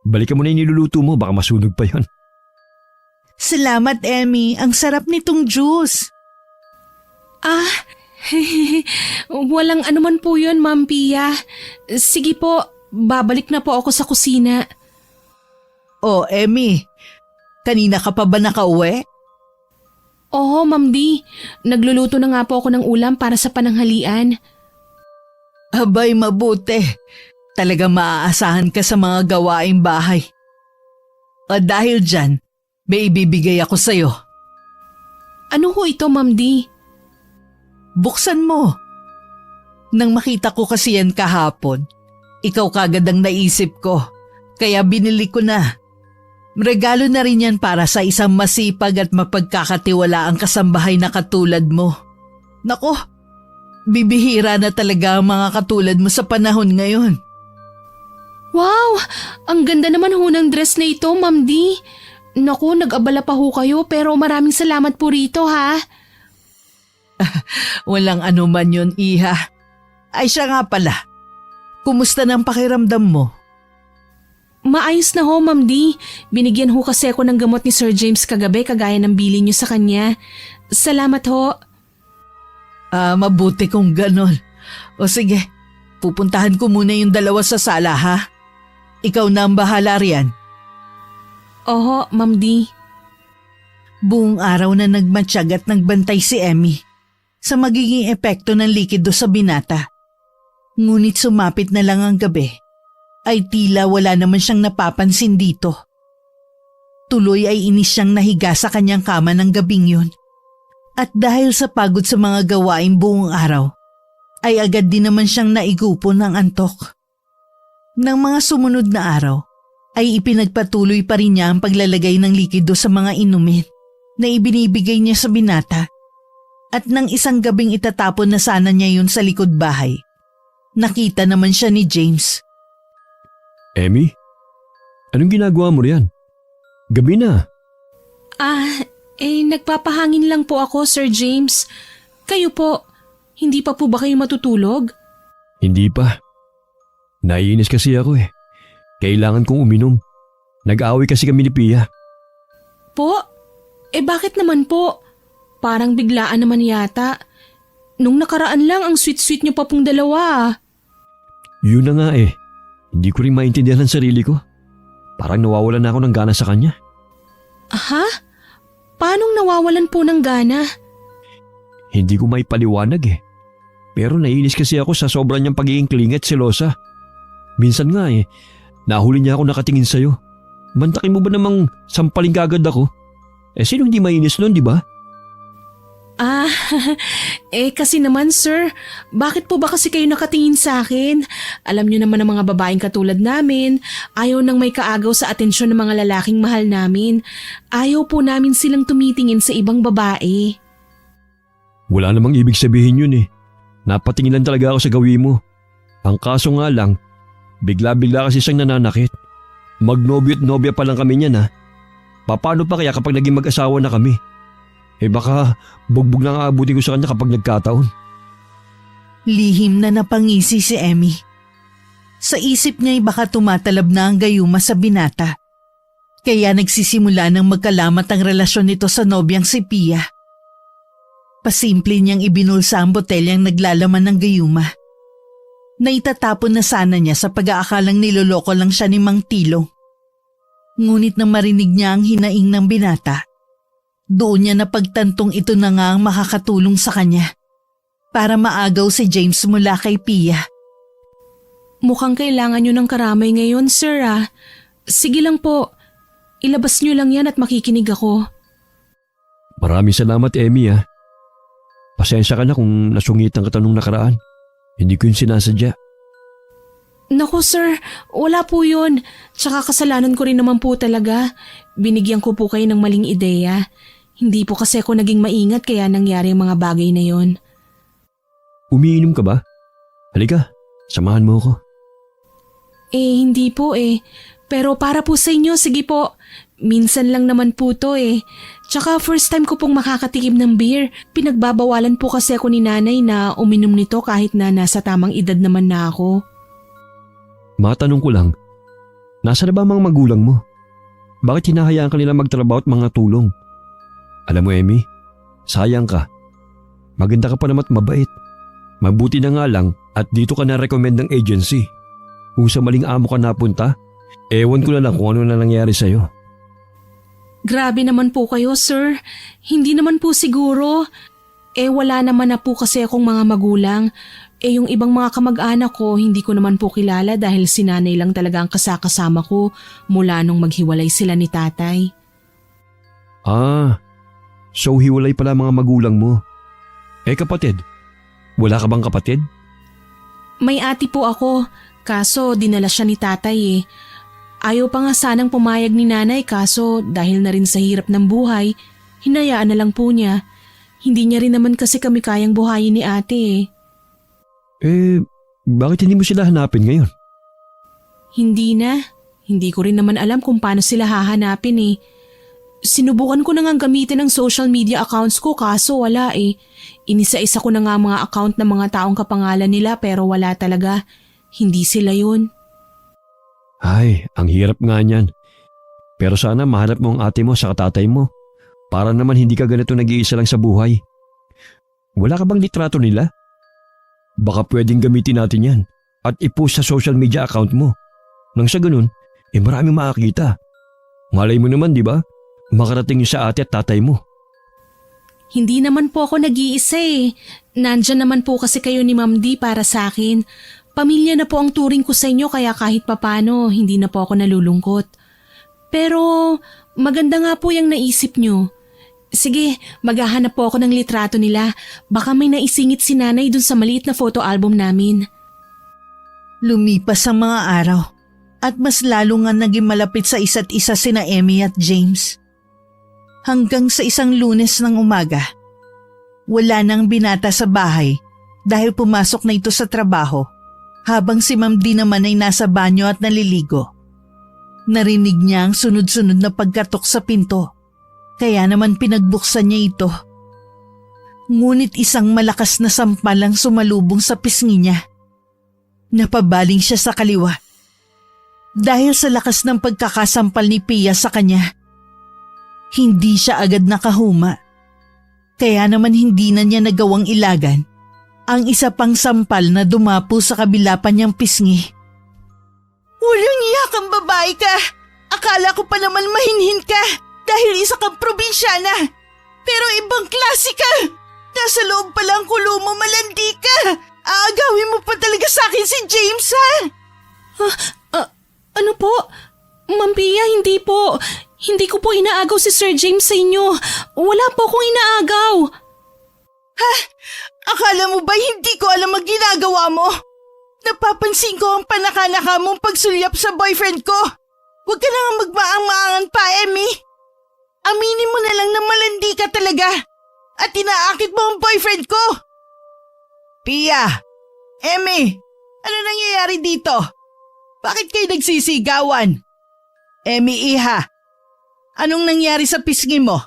Balikan mo na yung niluluto mo, baka masunog pa yon. Salamat, Emmy. Ang sarap nitong juice. Walang anuman po yun, Ma'am Pia. Sige po, babalik na po ako sa kusina. Oh, Emmy. Kanina ka pa ba nakauwi? Oo, Ma'am D. Nagluluto na nga po ako ng ulam para sa pananghalian. Abay, mabuti. Talaga maaasahan ka sa mga gawaing bahay. At dahil dyan, may ibibigay ako sa'yo. Ano ho ito, Ma'am D? Buksan mo. Nang makita ko kasi yan kahapon, ikaw kagad ang naisip ko, kaya binili ko na. Regalo na rin yan para sa isang masipag at mapagkakatiwalaang kasambahay na katulad mo. Nako, bibihira na talaga ang mga katulad mo sa panahon ngayon. Wow! Ang ganda naman ho ng dress na ito, Ma'am D. Naku, nag-abala pa ho kayo pero maraming salamat po rito ha. Walang anuman yun, Iha. Ay siya nga pala. Kumusta na ang pakiramdam mo? Maayos na ho, Ma'am D. Binigyan ho kasi ako ng gamot ni Sir James kagabi kagaya ng bilin niyo sa kanya. Salamat ho. Mabuti kung ganon. O sige, pupuntahan ko muna yung dalawa sa sala ha. Ikaw na ang bahala riyan. Oho, Ma'am D. Buong araw na nagmatsyag at nagbantay si Emmy sa magiging epekto ng likido sa binata. Ngunit sumapit na lang ang gabi ay tila wala naman siyang napapansin dito. Tuloy ay inis siyang nahiga sa kanyang kama ng gabing yun. At dahil sa pagod sa mga gawain buong araw, ay agad din naman siyang naigupo ng antok. Nang mga sumunod na araw, ay ipinagpatuloy pa rin niya ang paglalagay ng likido sa mga inumin na ibinibigay niya sa binata. At nang isang gabing itatapon na sana niya yun sa likod bahay, nakita naman siya ni James. Emmy? Anong ginagawa mo riyan? Gabi na. Nagpapahangin lang po ako, Sir James. Kayo po, hindi pa po ba kayo matutulog? Hindi pa. Naiinis kasi ako eh. Kailangan kong uminom. Nag-away kasi kami ni Pia. Po? Bakit naman po? Parang biglaan naman yata. Nung nakaraan lang ang sweet-sweet niyo pa pong dalawa. Yun na nga eh. Hindi ko rin maintindihan ang sarili ko. Parang nawawalan na ako ng gana sa kanya. Ha? Paanong nawawalan po ng gana? Hindi ko maipaliwanag eh. Pero naiinis kasi ako sa sobrang niyang pagiging klingi at selosa. Minsan nga eh, nahuli niya ako nakatingin sa'yo. Mantakin mo ba namang sampaling kagad ako? Sino hindi mainis nun, di ba? Kasi naman sir, bakit po ba kasi kayo nakatingin sa akin? Alam niyo naman ang mga babaeng katulad namin, ayaw nang may kaagaw sa atensyon ng mga lalaking mahal namin. Ayaw po namin silang tumitingin sa ibang babae. Wala namang ibig sabihin yun eh. Napatingin lang talaga ako sa gawin mo. Ang kaso nga lang, bigla-bigla kasi siyang nananakit. Magnobyo at nobya pa lang kami niyan ha. Paano pa kaya kapag naging mag-asawa na kami? Baka bugbog na nga abutin ko sa kanya kapag nagkataon. Lihim na napangisi si Emmy. Sa isip niya'y baka tumatalab na ang gayuma sa binata. Kaya nagsisimula ng magkalamat ang relasyon nito sa nobyang si Pia. Pasimple niyang ibinulsa ang botelyang naglalaman ng gayuma. Naitatapon na sana niya sa pag-aakalang niloloko lang siya ni Mang Tilong. Ngunit nang marinig niya ang hinaing ng binata, doon niya napagtantong ito na nga ang makakatulong sa kanya para maagaw si James mula kay Pia. Mukhang kailangan nyo ng karamay ngayon, sir ah. Sige lang po, ilabas nyo lang yan at makikinig ako. Maraming salamat, Emmy ha. Pasensya ka na kung nasungitan ka nung nakaraan. Hindi ko yun sinasadya. Naku sir, wala po yun. Tsaka kasalanan ko rin naman po talaga. Binigyan ko po kayo ng maling ideya. Hindi po kasi ako naging maingat kaya nangyari ang mga bagay na yon. Umiinom ka ba? Halika, samahan mo ako. Hindi po Pero para po sa inyo, sige po. Minsan lang naman po to Tsaka first time ko pong makakatikim ng beer. Pinagbabawalan po kasi ako ni nanay na uminom nito kahit na nasa tamang edad naman na ako. Matanong ko lang, nasa na ba ang mga magulang mo? Bakit hinahayaan ka nila magtrabaho at mga tulong? Alam mo, Emmy, sayang ka. Maganda ka pa naman at mabait. Mabuti na nga lang at dito ka na-recommend ng agency. Kung sa maling amo ka napunta, ewan ko na lang kung ano na nangyari sa'yo. Grabe naman po kayo, sir. Hindi naman po siguro. Wala naman na po kasi akong mga magulang. Yung ibang mga kamag-anak ko, hindi ko naman po kilala dahil si nanay lang talaga ang kasakasama ko mula nung maghiwalay sila ni tatay. So hiwalay pala mga magulang mo. Kapatid, wala ka bang kapatid? May ate po ako, kaso dinala siya ni tatay Ayaw pa nga sanang pumayag ni nanay kaso dahil na rin sa hirap ng buhay, hinayaan na lang po niya. Hindi niya rin naman kasi kami kayang buhayin ni ate Bakit hindi mo sila hanapin ngayon? Hindi na. Hindi ko rin naman alam kung paano sila hahanapin Sinubukan ko na nga gamitin ang social media accounts ko kaso wala eh. Inisa-isa ko na nga mga account ng mga taong kapangalan nila pero wala talaga. Hindi sila yun. Ay, ang hirap nga niyan. Pero sana mahanap mo ang ate mo sa tatay mo. Para naman hindi ka ganito nag-iisa lang sa buhay. Wala ka bang litrato nila? Baka pwedeng gamitin natin yan at i-post sa social media account mo. Nang sa ganun, maraming makakita. Malay mo naman, di ba? Makarating yun sa ate at tatay mo. Hindi naman po ako nag-iisa eh. Nandyan naman po kasi kayo ni Ma'am D para sa akin. Pamilya na po ang turing ko sa inyo kaya kahit papano hindi na po ako nalulungkot. Pero maganda nga po yung naisip nyo. Sige, maghahanap po ako ng litrato nila. Baka may naisingit si nanay dun sa maliit na photo album namin. Lumipas ang mga araw at mas lalo nga naging malapit sa isa't isa sina Emmy at James. Hanggang sa isang Lunes ng umaga, wala nang binata sa bahay dahil pumasok na ito sa trabaho habang si Ma'am D naman ay nasa banyo at naliligo. Narinig niya ang sunod-sunod na pagkatok sa pinto, kaya naman pinagbuksan niya ito. Ngunit isang malakas na sampal ang sumalubong sa pisngi niya. Napabaling siya sa kaliwa. Dahil sa lakas ng pagkakasampal ni Pia sa kanya, hindi siya agad nakahuma. Kaya naman hindi na niya nagawang ilagan ang isa pang sampal na dumapo sa kabila pa niyang pisngi. Walang iya kang babae ka! Akala ko pa naman mahinhin ka dahil isa kang probinsyana. Pero ibang klase ka! Nasa loob pa lang kulo mo, malandi ka! Aagawin mo pa talaga sa akin si James, ha? Ano po? Ma'am Pia, hindi po. Hindi ko po inaagaw si Sir James sa inyo. Wala po akong inaagaw. Ha? Akala mo ba hindi ko alam ang ginagawa mo? Napapansin ko ang panaka-naka mong pagsulyap sa boyfriend ko. Huwag ka nang magmaang-maangan pa, Emmy. Aminin mo na lang na malandi ka talaga at inaakit mo ang boyfriend ko. Pia! Emmy! Ano nangyayari dito? Bakit kayo nagsisigawan? Emmy, iha! Anong nangyari sa pisngi mo?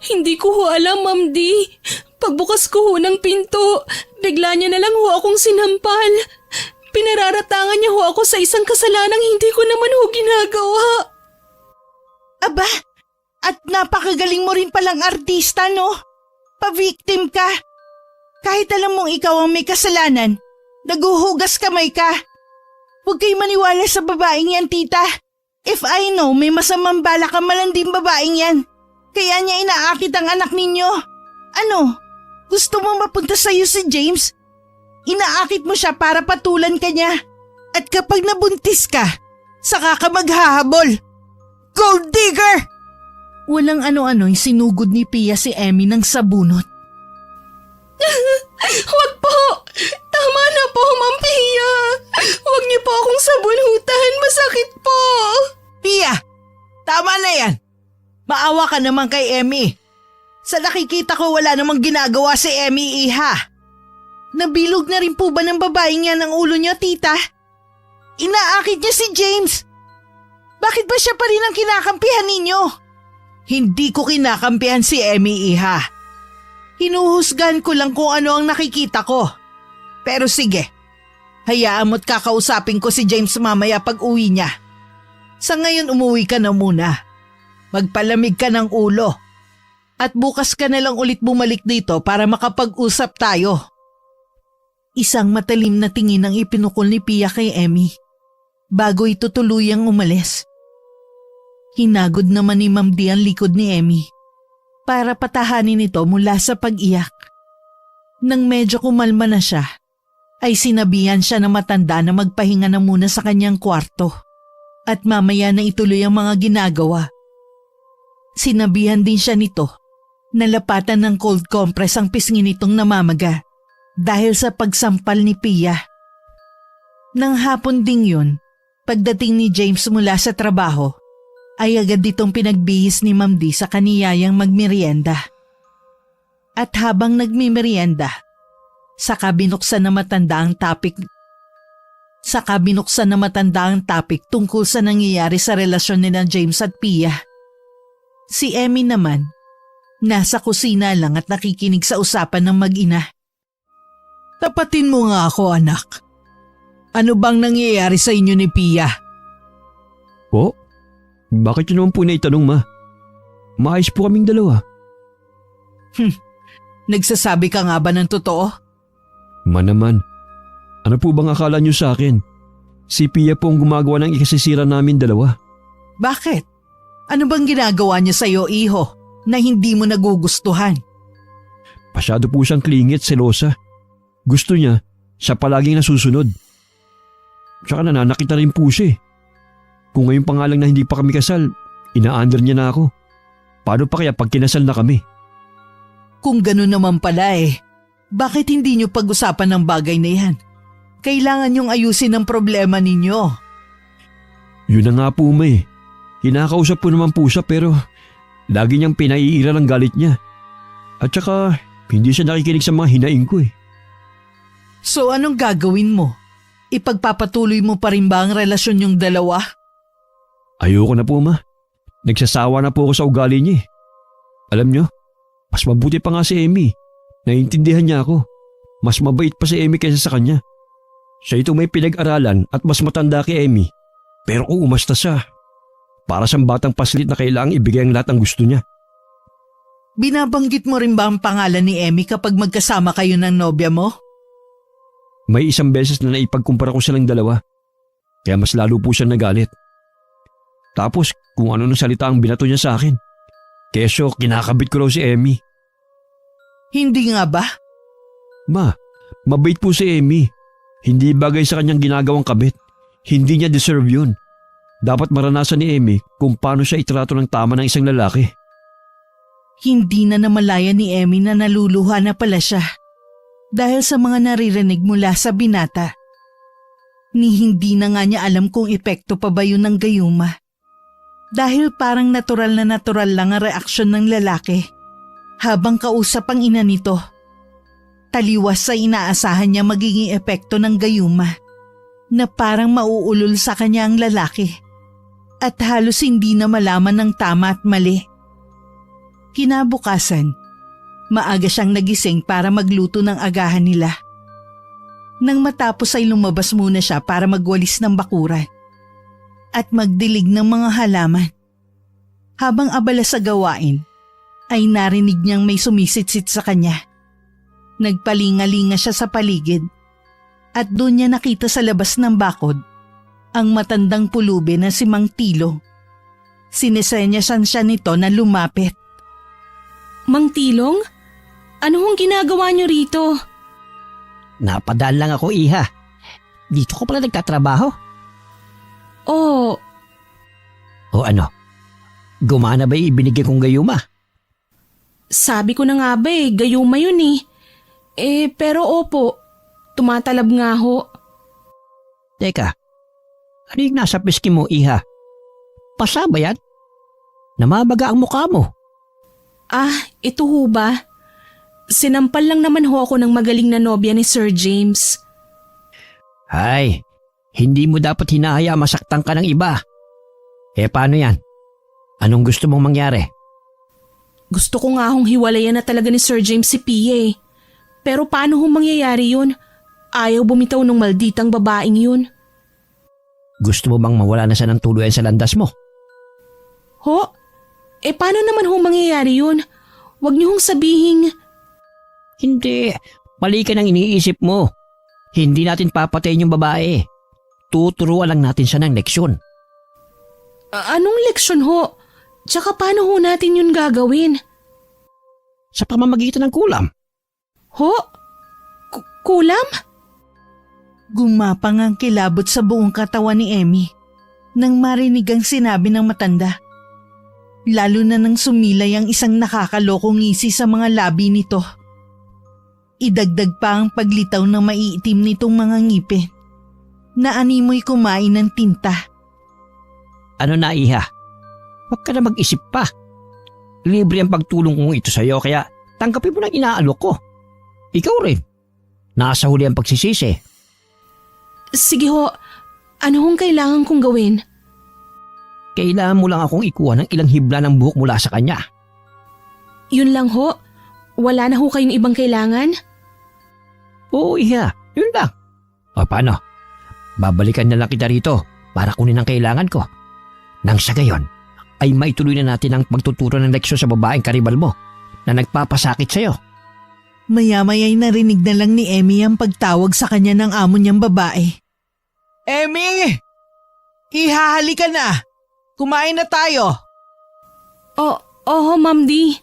Hindi ko ho alam, Ma'am D. Pagbukas ko ho ng pinto, bigla niya na lang ho akong sinampal. Pinararatangan niya ho ako sa isang kasalanang hindi ko naman ho ginagawa. Aba, at napakagaling mo rin palang artista, no? Pa-victim ka. Kahit alam mong ikaw ang may kasalanan, naguhugas kamay ka. Huwag kayo maniwala sa babaeng yan, tita. If I know, may masamang balak ang malanding babaeng yan. Kaya niya inaakit ang anak ninyo. Ano? Gusto mo mapunta sa'yo si James? Inaakit mo siya para patulan ka niya. At kapag nabuntis ka, saka ka maghahabol. Gold digger! Walang ano-ano'y sinugod ni Pia si Emmy ng sabunot. Huwag po! Tama na po, Ma'am Pia! Huwag niyo po akong sabunutan. Masakit po! Pia! Tama na yan! Maawa ka naman kay Emmy. Sa nakikita ko wala namang ginagawa si Emmy, iha. Nabilog na rin po ba ng babaeng yan ang ulo niyo, tita? Inaakit niya si James. Bakit ba siya pa rin ang kinakampihan ninyo? Hindi ko kinakampihan si Emmy, iha. Hinuhusgan ko lang kung ano ang nakikita ko. Pero sige, hayaan mo't kakausapin ko si James mamaya pag uwi niya. Sa ngayon umuwi ka na muna. Magpalamig ka ng ulo. At bukas ka na lang ulit bumalik dito para makapag-usap tayo. Isang matalim na tingin ang ipinukol ni Pia kay Emmy bago ito tuluyang umalis. Hinagod naman ni Ma'am D ang likod ni Emmy para patahanin ito mula sa pag-iyak. Nang medyo kumalma na siya, ay sinabihan siya na matanda na magpahinga na muna sa kanyang kwarto at mamaya na ituloy ang mga ginagawa. Sinabihan din siya nito na lapatan ng cold compress ang pisngi nitong namamaga dahil sa pagsampal ni Pia. Nang hapon ding yun, pagdating ni James mula sa trabaho, ay agad ditong pinagbihis ni Ma'am D sa kaniyayang magmerienda. At habang nagmimerienda, saka binuksan na matanda ang topic tungkol sa nangyayari sa relasyon nila James at Pia. Si Emmy naman, nasa kusina lang at nakikinig sa usapan ng mag-ina. Tapatin mo nga ako, anak. Ano bang nangyayari sa inyo ni Pia? Po? Bakit yun naman po naitanong, ma? Maayos po kaming dalawa. Nagsasabi ka nga ba ng totoo? Ma naman, ano po bang akala niyo sa akin? Si Pia po ang gumagawa ng ikasisira namin dalawa. Bakit? Ano bang ginagawa niya sa'yo, iho, na hindi mo nagugustuhan? Masyado po siyang clingy at selosa. Gusto niya, siya palaging nasusunod. Tsaka nananakit na rin po siya eh. Kung ngayon pa nga lang na hindi pa kami kasal, ina-under niya na ako. Paano pa kaya pag kinasal na kami? Kung gano'n naman pala bakit hindi niyo pag-usapan ng bagay na yan? Kailangan niyong ayusin ang problema ninyo. Yun na nga po, ma eh. Kinakausap po naman po siya pero lagi niyang pinaiira ng galit niya. At saka hindi siya nakikinig sa mga hinaing ko eh. So anong gagawin mo? Ipagpapatuloy mo pa rin ba ang relasyon niyong dalawa? Ayoko na po, ma. Nagsasawa na po ako sa ugali niya eh. Alam niyo, mas mabuti pa nga si Emmy. Naiintindihan niya ako. Mas mabait pa si Emmy kaysa sa kanya. Siya ito may pinag-aralan at mas matanda kay Emmy. Pero kung umasta siya, para siyang batang paslit na kailangang ibigay ang lahat ng gusto niya. Binabanggit mo rin ba ang pangalan ni Emmy kapag magkasama kayo ng nobya mo? May isang beses na naipagkumpara ko silang dalawa. Kaya mas lalo po siya nagalit. Tapos kung ano nang salita ang binato niya sa akin. Kesyo kinakabit ko raw si Emmy. Hindi nga ba? Ma, mabait po si Emmy. Hindi bagay sa kanyang ginagawang kabit. Hindi niya deserve yun. Dapat maranasan ni Emmy kung paano siya itrato ng tama ng isang lalaki. Hindi na namalaya ni Emmy na naluluha na pala siya. Dahil sa mga naririnig mula sa binata. Ni hindi na nga niya alam kung epekto pa ba yun ng gayuma. Dahil parang natural lang ang reaksyon ng lalaki. Habang kausap ang ina nito. Taliwas sa inaasahan niya magiging epekto ng gayuma. Na parang mauulol sa kanya ang lalaki. At halos hindi na malaman ng tama at mali. Kinabukasan, maaga siyang nagising para magluto ng agahan nila. Nang matapos ay lumabas muna siya para magwalis ng bakuran at magdilig ng mga halaman. Habang abala sa gawain, ay narinig niyang may sumisitsit sa kanya. Nagpalingalinga siya sa paligid at doon niya nakita sa labas ng bakod ang matandang pulubi na si Mang Tilo. Sinesenyasan siya nito na lumapit. Mang Tilong? Ano hong ginagawa niyo rito? Napadaan lang ako, iha. Dito ko pala nagtatrabaho. Oh, O ano? Gumana ba yung ibinigay kong gayuma? sabi ko na nga ba gayuma yun eh. Pero opo, tumatalab nga ho. Teka, ano yung nasa piski mo, iha? Pasa ba yan? Namabaga ang mukha mo. Ito ho ba? Sinampal lang naman ho ako ng magaling na nobya ni Sir James. Ay, hindi mo dapat hinahaya masaktan ka ng iba. Paano yan? Anong gusto mong mangyari? Gusto ko nga hong hiwalayan na talaga ni Sir James si Pia. Pero paano hong mangyayari yun? Ayaw bumitaw ng malditang babaeng yun. Gusto mo bang mawala na siya ng tuluyan sa landas mo? Ho? Paano naman hong mangyayari yun? Huwag niyo hong sabihing... Hindi, mali ka nang iniisip mo. Hindi natin papatayin yung babae. Tuturuan lang natin siya ng leksyon. Anong leksyon ho? Tsaka paano ho natin yun gagawin? Sa pamamagitan ng kulam. Ho? Kulam? Gumapang ang kilabot sa buong katawan ni Emmy nang marinig ang sinabi ng matanda. Lalo na nang sumilay ang isang nakakalokong ngisi sa mga labi nito. Idagdag pa ang paglitaw ng maiitim nitong mga ngipin na animoy kumain ng tinta. Ano na, iha? Huwag ka na mag-isip pa. Libre ang pagtulong kong ito sa'yo kaya tanggapin mo ng inaalok ko. Ikaw rin. Nasa huli ang pagsisisi. Sige ho, ano hong kailangan kong gawin? Kailangan mo lang akong ikuha ng ilang hibla ng buhok mula sa kanya. Yun lang ho. Wala na ho kayong ibang kailangan? Oo, Iha. Yun lang. O paano? Babalikan na lang kita rito para kunin ang kailangan ko. Nang sa gayon, ay maituloy na natin ang pagtuturo ng leksyon sa babaeng karibal mo na nagpapasakit sa'yo. Maya-maya'y narinig na lang ni Emmy ang pagtawag sa kanya ng amo niyang babae. Emmy! Ihahali ka na! Kumain na tayo! Oho, Ma'am Di.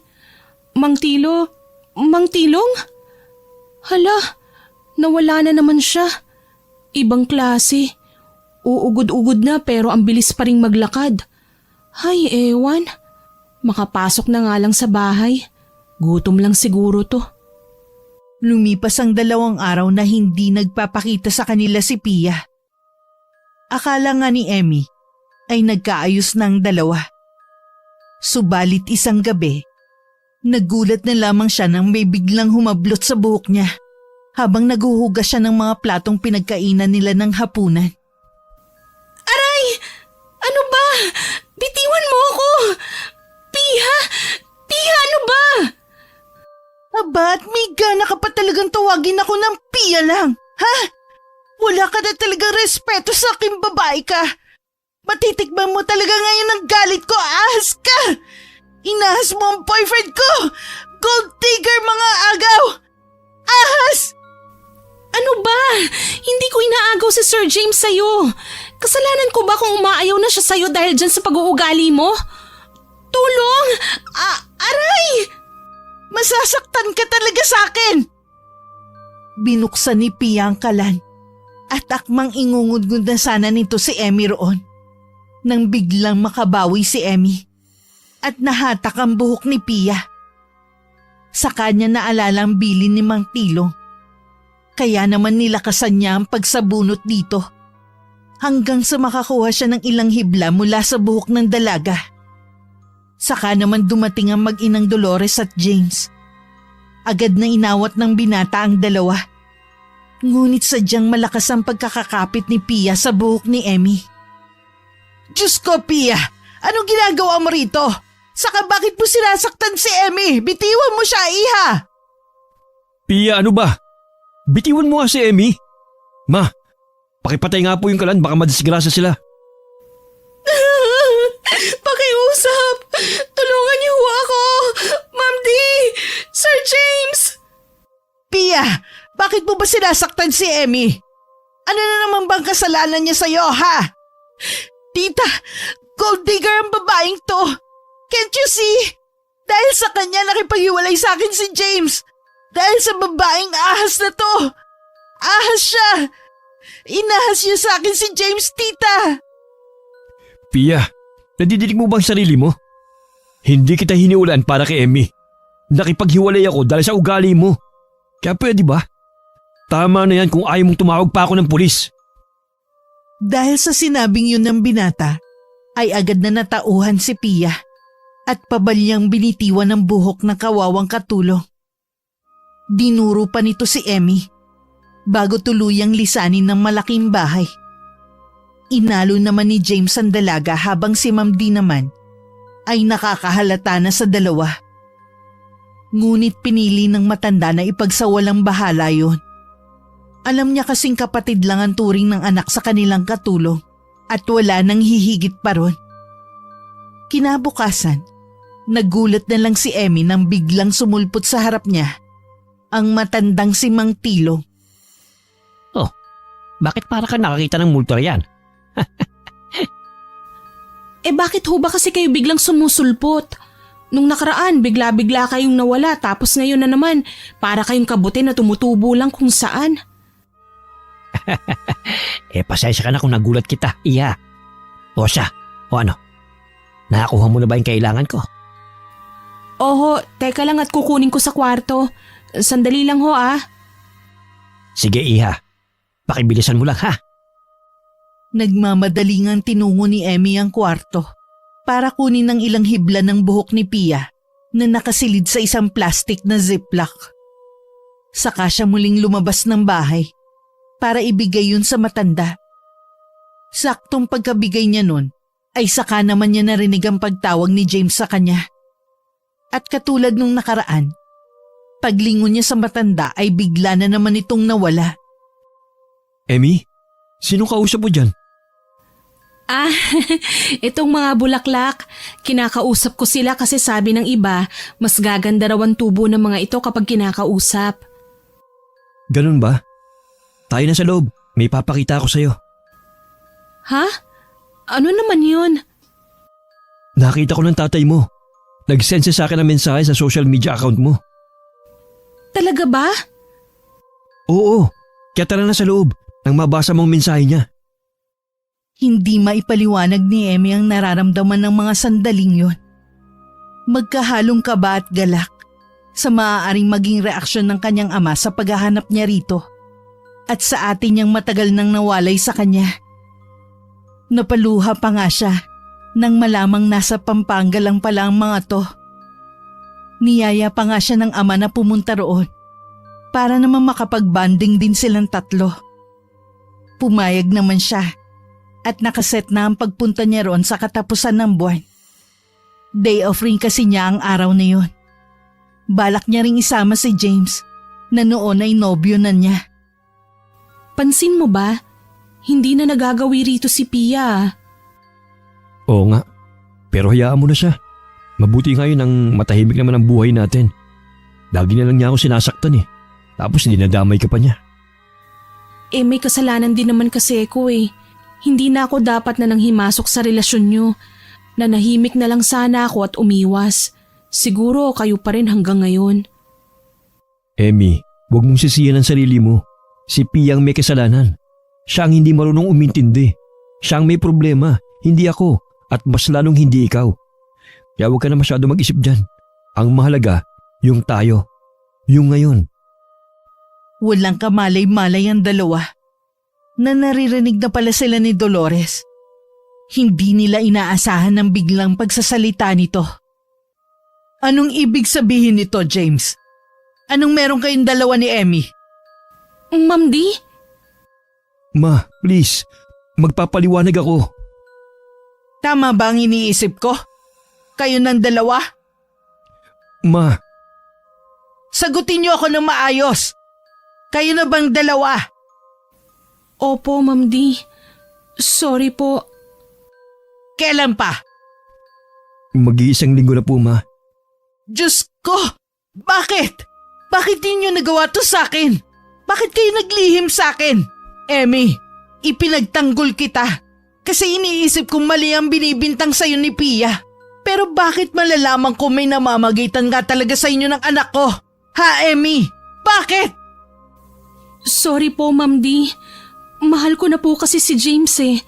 Mang Tilo? Mang Tilong? Hala, nawala na naman siya. Ibang klase. Uugod-ugod na pero ang bilis pa ring maglakad. Hay, ewan. Makapasok na nga lang sa bahay. Gutom lang siguro to. Lumipas ang 2 araw na hindi nagpapakita sa kanila si Pia. Akala nga ni Emmy ay nagkaayos ng 2. Subalit isang gabi, nagulat na lamang siya nang may biglang humablot sa buhok niya habang naghuhugas siya ng mga platong pinagkainan nila ng hapunan. Aray! Ano ba? Bitiwan mo ako! Piha! Piha, ano ba? Aba, at may gana ka pa talagang tawagin ako ng Pia lang, ha? Wala ka na talagang respeto sa aking babae ka. Matitikman mo talaga ngayon ang galit ko, ahas ka! Inahas mo ang boyfriend ko! Gold digger, mga agaw! Ahas! Ano ba? Hindi ko inaagaw si Sir James sa'yo. Kasalanan ko ba kung umaayaw na siya sa'yo dahil dyan sa pag-uugali mo? Tulong! Aray! Masasaktan ka talaga sa akin! Binuksan ni Pia ang kalan at akmang ingungudgod na sana nito si Emmy roon. Nang biglang makabawi si Emmy at nahatak ang buhok ni Pia. Sa kanya naalala ang bilin ni Mang Tilo. Kaya naman nilakasan niya ang pagsabunot dito hanggang sa makakuha siya ng ilang hibla mula sa buhok ng dalaga. Saka naman dumating ang mag-inang Dolores at James. Agad na inawat ng binata ang 2. Ngunit sadyang malakas ang pagkakakapit ni Pia sa buhok ni Emmy. Diyos ko, Pia! Anong ginagawa mo rito? Saka bakit mo sinasaktan si Emmy? Bitiwan mo siya, iha! Pia, ano ba? Bitiwan mo nga si Emmy. Ma, pakipatay nga po yung kalan, baka madisgrasya sila. Pakiusap! Tulungan niyo ako! Ma'am Di! Sir James! Pia, bakit mo ba sinasaktan si Emmy? Ano na naman bang kasalanan niya sa'yo, ha? Tita, gold digger ang babaeng to. Can't you see? Dahil sa kanya nakipaghiwalay sa akin si James. Dahil sa babaeng ahas na to. Ahas siya. Inahas niya sa akin si James, tita. Pia, nadidinig mo bang sarili mo? Hindi kita hiniulan para kay Emmy. Nakipaghiwalay ako dahil sa ugali mo. Kaya pwede ba? Tama na yan kung ayaw mong tumawag pa ako ng pulis. Dahil sa sinabing yun ng binata, ay agad na natauhan si Pia at pabalyang binitiwan ng buhok ng kawawang katulong. Dinuro pa nito si Emmy bago tuluyang lisanin ng malaking bahay. Inalo naman ni James ang dalaga habang si Ma'am D naman ay nakakahalata na sa 2. Ngunit pinili ng matanda na ipagsawalang bahala yun. Alam niya kasing kapatid lang ang turing ng anak sa kanilang katulong at wala nang hihigit pa ron. Kinabukasan, nagulat na lang si Emmy nang biglang sumulpot sa harap niya ang matandang si Mang Tilo. Oh, bakit para ka nakakita ng multo yan? Bakit ho ba kasi kayo biglang sumusulpot? Nung nakaraan, bigla-bigla kayong nawala tapos ngayon na naman, para kayong kabuti na tumutubo lang kung saan. Pasensya ka na kung nagulat kita, iya. O siya, o ano? Nakakuha mo na ba yung kailangan ko? Oho, teka lang at kukunin ko sa kwarto. Sandali lang ho Sige, iha. Pakibilisan mo lang, ha? Nagmamadaling ang tinungo ni Emmy ang kwarto para kunin ang ilang hibla ng buhok ni Pia na nakasilid sa isang plastic na ziplock. Saka siya muling lumabas ng bahay para ibigay yun sa matanda. Saktong pagkabigay niya nun ay saka naman niya narinig ang pagtawag ni James sa kanya. At katulad nung nakaraan, paglingon niya sa matanda ay bigla na naman itong nawala. Emmy, sino kausap mo dyan? Ah, itong mga bulaklak. Kinakausap ko sila kasi sabi ng iba, mas gaganda raw ang tubo ng mga ito kapag kinakausap. Ganun ba? Tayo na sa loob. May papakita ako sa'yo. Ha? Ano naman yun? Nakita ko ng tatay mo. Nag-send siya sa akin ng mensahe sa social media account mo. Talaga ba? Oo, kaya tara na sa loob nang mabasa mong mensahe niya. Hindi maipaliwanag ni Emmy ang nararamdaman ng mga sandaling yon. Magkahalong kaba at galak sa maaaring maging reaksyon ng kanyang ama sa paghahanap niya rito at sa atin niyang matagal nang nawalay sa kanya. Napaluha pa nga siya nang malamang nasa Pampanga lang pala ang mga to. Niyaya pa nga siya ng ama na pumunta roon para naman makapag-banding din silang tatlo. Pumayag naman siya at nakaset na ang pagpunta niya roon sa katapusan ng buwan. Day off rin kasi niya ang araw na yun. Balak niya ring isama si James na noon ay nobyo na niya. Pansin mo ba? Hindi na nagagawi rito si Pia. Oo nga, pero hayaan mo na siya. Mabuti nga yun ang matahimik naman ang buhay natin. Lagi na lang niya ako sinasaktan eh. Tapos hindi nadamay ka pa niya. Eh may kasalanan din naman kasi ako eh. Hindi na ako dapat na nang himasok sa relasyon niyo. Nanahimik na lang sana ako at umiwas. Siguro kayo pa rin hanggang ngayon. Emmy, huwag mong sisiyan ang sarili mo. Si Pia ang may kasalanan. Siya ang hindi marunong umintindi. Siya ang may problema, hindi ako. At mas lalong hindi ikaw. Kaya huwag ka na masyado mag-isip dyan. Ang mahalaga, yung tayo. Yung ngayon. Walang kamalay-malay ang dalawa na naririnig na pala sila ni Dolores. Hindi nila inaasahan ang biglang pagsasalita nito. Anong ibig sabihin nito, James? Anong meron kayong dalawa ni Emmy? Ma'am Di? Ma, please. Magpapaliwanag ako. Tama ba ang iniisip ko? Kayo ng dalawa? Ma, Sagutin niyo ako ng maayos. Kayo na bang dalawa? Opo, Ma'am Di. Sorry po. Kailan pa? mag-iisang linggo na po, Ma. Diyos ko! Bakit? Bakit di niyo nagawa to sa akin? Bakit kayo naglihim sa akin? Emmy, ipinagtanggol kita. Kasi iniisip kong mali ang binibintang sa'yo ni Pia. Pero bakit malalaman ko may namamagitan nga talaga sa inyo ng anak ko? Ha, Emmy? Bakit? Sorry po, Ma'am Di. Mahal ko na po kasi si James eh.